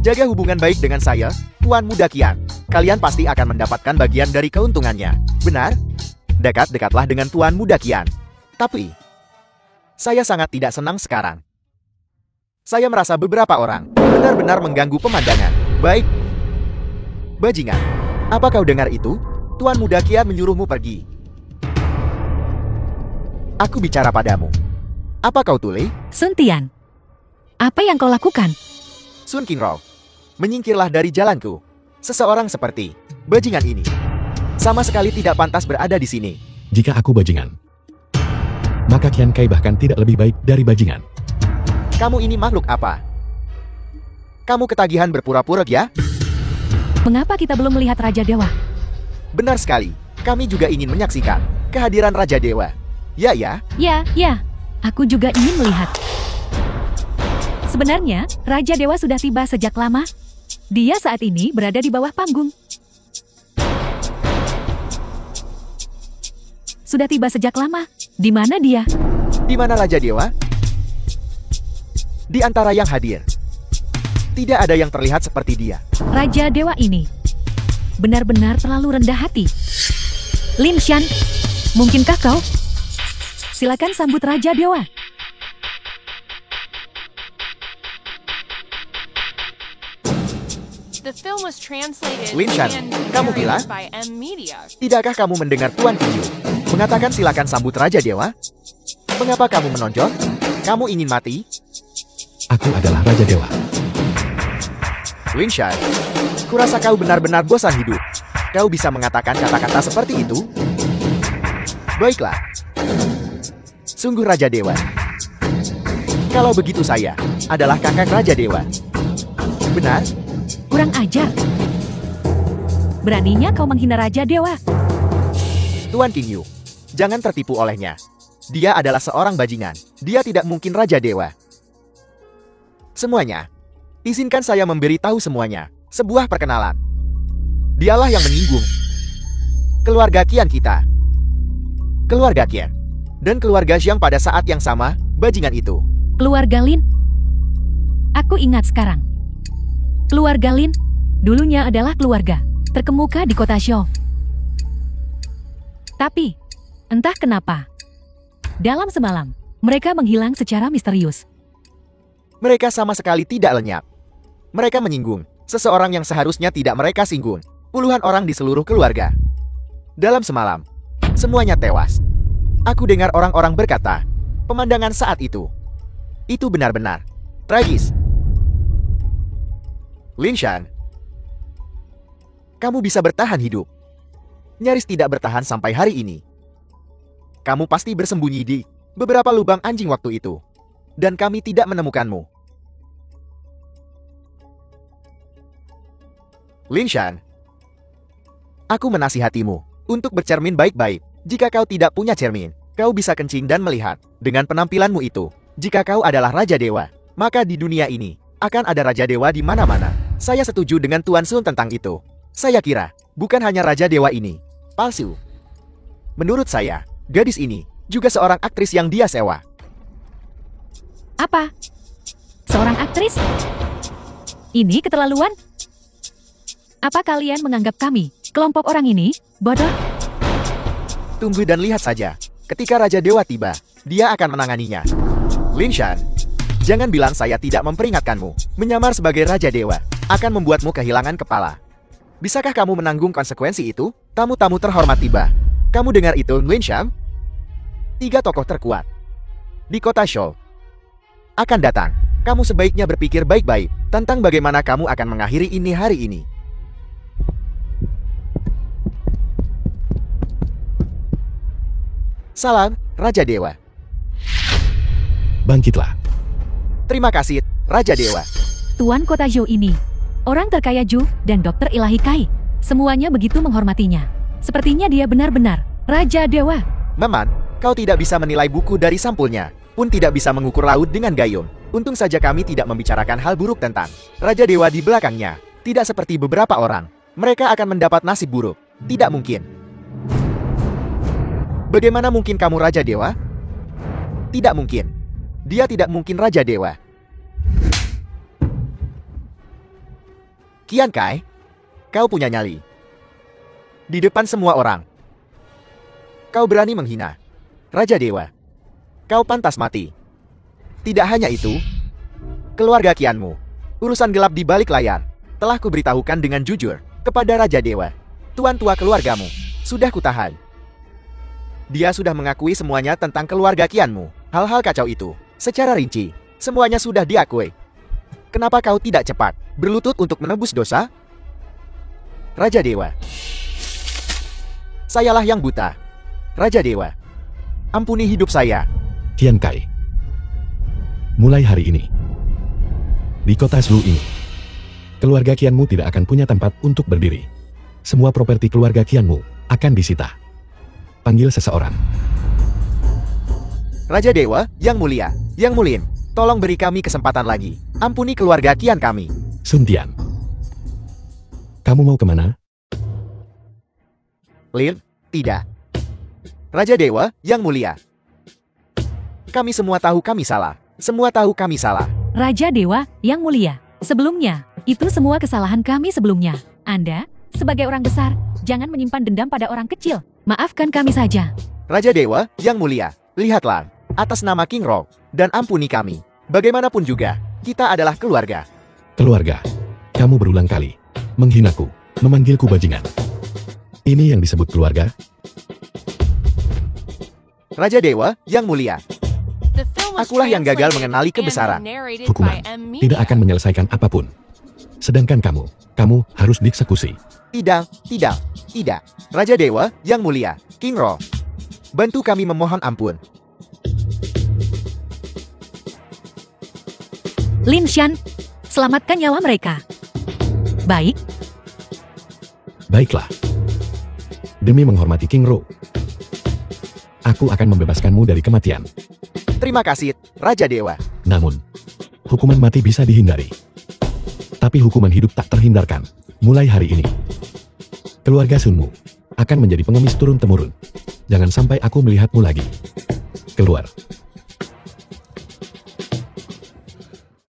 jaga hubungan baik dengan saya, Tuan Muda Qian. Kalian pasti akan mendapatkan bagian dari keuntungannya. Benar? Dekat-dekatlah dengan Tuan Muda Qian. Tapi, saya sangat tidak senang sekarang. Saya merasa beberapa orang benar-benar mengganggu pemandangan. Baik. Bajingan, apa kau dengar itu? Tuan Muda Qian menyuruhmu pergi. Aku bicara padamu. Apa kau tuli? Sun Tian, apa yang kau lakukan? Sun Qingrong, menyingkirlah dari jalanku. Seseorang seperti bajingan ini sama sekali tidak pantas berada di sini. Jika aku bajingan, maka Qian Kai bahkan tidak lebih baik dari bajingan. Kamu ini makhluk apa? Kamu ketagihan berpura-pura ya? Mengapa kita belum melihat Raja Dewa? Benar sekali. Kami juga ingin menyaksikan kehadiran Raja Dewa. Ya. Ya. Aku juga ingin melihat. Sebenarnya, Raja Dewa sudah tiba sejak lama. Dia saat ini berada di bawah panggung. Sudah tiba sejak lama. Di mana dia? Di mana Raja Dewa? Di antara yang hadir, tidak ada yang terlihat seperti dia. Raja Dewa ini benar-benar terlalu rendah hati. Lin Shan, mungkinkah kau? Silakan sambut Raja Dewa. The film was translated Lin Shan, and kamu gila? narrated by M Media. Tidakkah kamu mendengar Tuan Kinyu mengatakan silakan sambut Raja Dewa? Mengapa kamu menonjol? Kamu ingin mati? Aku adalah Raja Dewa. Lin Shan, kurasa kau benar-benar bosan hidup. Kau bisa mengatakan kata-kata seperti itu? Baiklah. Sungguh Raja Dewa. Kalau begitu saya adalah kakak Raja Dewa. Benar? Kurang ajar. Beraninya kau menghina Raja Dewa. Tuan Kinyu, jangan tertipu olehnya. Dia adalah seorang bajingan. Dia tidak mungkin Raja Dewa. Semuanya. Izinkan saya memberitahu semuanya. Sebuah perkenalan. Dialah yang menyinggung keluarga Qian kita. Keluarga Qian. Dan keluarga Xiang pada saat yang sama, bajingan itu. Keluarga Lin. Aku ingat sekarang. Keluarga Lin dulunya adalah keluarga terkemuka di kota Xiao. Tapi, entah kenapa, dalam semalam, mereka menghilang secara misterius. Mereka sama sekali tidak lenyap. Mereka menyinggung seseorang yang seharusnya tidak mereka singgung. Puluhan orang di seluruh keluarga. Dalam semalam, semuanya tewas. Aku dengar orang-orang berkata, pemandangan saat itu benar-benar tragis. Lin Shan, kamu bisa bertahan hidup. Nyaris tidak bertahan sampai hari ini. Kamu pasti bersembunyi di beberapa lubang anjing waktu itu. Dan kami tidak menemukanmu. Lin Shan, aku menasihatimu untuk bercermin baik-baik. Jika kau tidak punya cermin, kau bisa kencing dan melihat. Dengan penampilanmu itu, jika kau adalah Raja Dewa, maka di dunia ini akan ada Raja Dewa di mana-mana. Saya setuju dengan Tuan Sun tentang itu. Saya kira, bukan hanya Raja Dewa ini palsu. Menurut saya, gadis ini juga seorang aktris yang dia sewa. Apa? Seorang aktris? Ini keterlaluan? Apa kalian menganggap kami, kelompok orang ini, bodoh? Tunggu dan lihat saja. Ketika Raja Dewa tiba, dia akan menanganinya. Lin Shan, jangan bilang saya tidak memperingatkanmu. Menyamar sebagai Raja Dewa akan membuatmu kehilangan kepala. Bisakah kamu menanggung konsekuensi itu? Tamu-tamu terhormat tiba. Kamu dengar itu, Lin Shan? 3 tokoh terkuat di kota Shou akan datang. Kamu sebaiknya berpikir baik-baik tentang bagaimana kamu akan mengakhiri ini hari ini. Salam, Raja Dewa. Bangkitlah. Terima kasih, Raja Dewa. Tuan kota Zhou ini, orang terkaya Zhu dan dokter ilahi Kai. Semuanya begitu menghormatinya. Sepertinya dia benar-benar Raja Dewa. Meman, kau tidak bisa menilai buku dari sampulnya, pun tidak bisa mengukur laut dengan gayung. Untung saja kami tidak membicarakan hal buruk tentang Raja Dewa di belakangnya. Tidak seperti beberapa orang, mereka akan mendapat nasib buruk. Tidak mungkin. Bagaimana mungkin kamu Raja Dewa? Tidak mungkin. Dia tidak mungkin Raja Dewa. Qian Kai, kau punya nyali. Di depan semua orang, kau berani menghina Raja Dewa. Kau pantas mati. Tidak hanya itu, keluarga Qianmu, urusan gelap di balik layar, telah kuberitahukan dengan jujur kepada Raja Dewa. Tuan tua keluargamu sudah kutahan. Dia sudah mengakui semuanya tentang keluarga Qianmu. Hal-hal kacau itu, secara rinci, semuanya sudah diakui. Kenapa kau tidak cepat berlutut untuk menebus dosa? Raja Dewa, sayalah yang buta. Raja Dewa, ampuni hidup saya. Qian Kai. Mulai hari ini, di kota Zhou ini, keluarga Qianmu tidak akan punya tempat untuk berdiri. Semua properti keluarga Qianmu akan disita. Panggil seseorang. Raja Dewa, Yang Mulia, Yang Mulin, tolong beri kami kesempatan lagi. Ampuni keluarga Qian kami. Sun Tian. Kamu mau kemana? Lin, tidak. Raja Dewa, Yang Mulia. Kami semua tahu kami salah. Semua tahu kami salah. Raja Dewa yang mulia. Sebelumnya, itu semua kesalahan kami sebelumnya. Anda, sebagai orang besar, jangan menyimpan dendam pada orang kecil. Maafkan kami saja. Raja Dewa, Yang Mulia, lihatlah, atas nama King Rock, dan ampuni kami. Bagaimanapun juga, kita adalah keluarga. Keluarga. Kamu berulang kali menghinaku, memanggilku bajingan. Ini yang disebut keluarga? Raja Dewa, Yang Mulia, The film was akulah yang gagal translated mengenali and kebesaran. narrated Hukuman by M. tidak akan menyelesaikan apapun. Sedangkan kamu harus dieksekusi. Tidak, tidak, tidak. Raja Dewa, Yang Mulia, King Rock, bantu kami memohon ampun. Lin Shan, selamatkan nyawa mereka. Baik, Baiklah. Demi menghormati King Ro, aku akan membebaskanmu dari kematian. Terima kasih, Raja Dewa. Namun, hukuman mati bisa dihindari. Tapi hukuman hidup tak terhindarkan. Mulai hari ini, keluarga Sunmu akan menjadi pengemis turun-temurun. Jangan sampai aku melihatmu lagi. Keluar.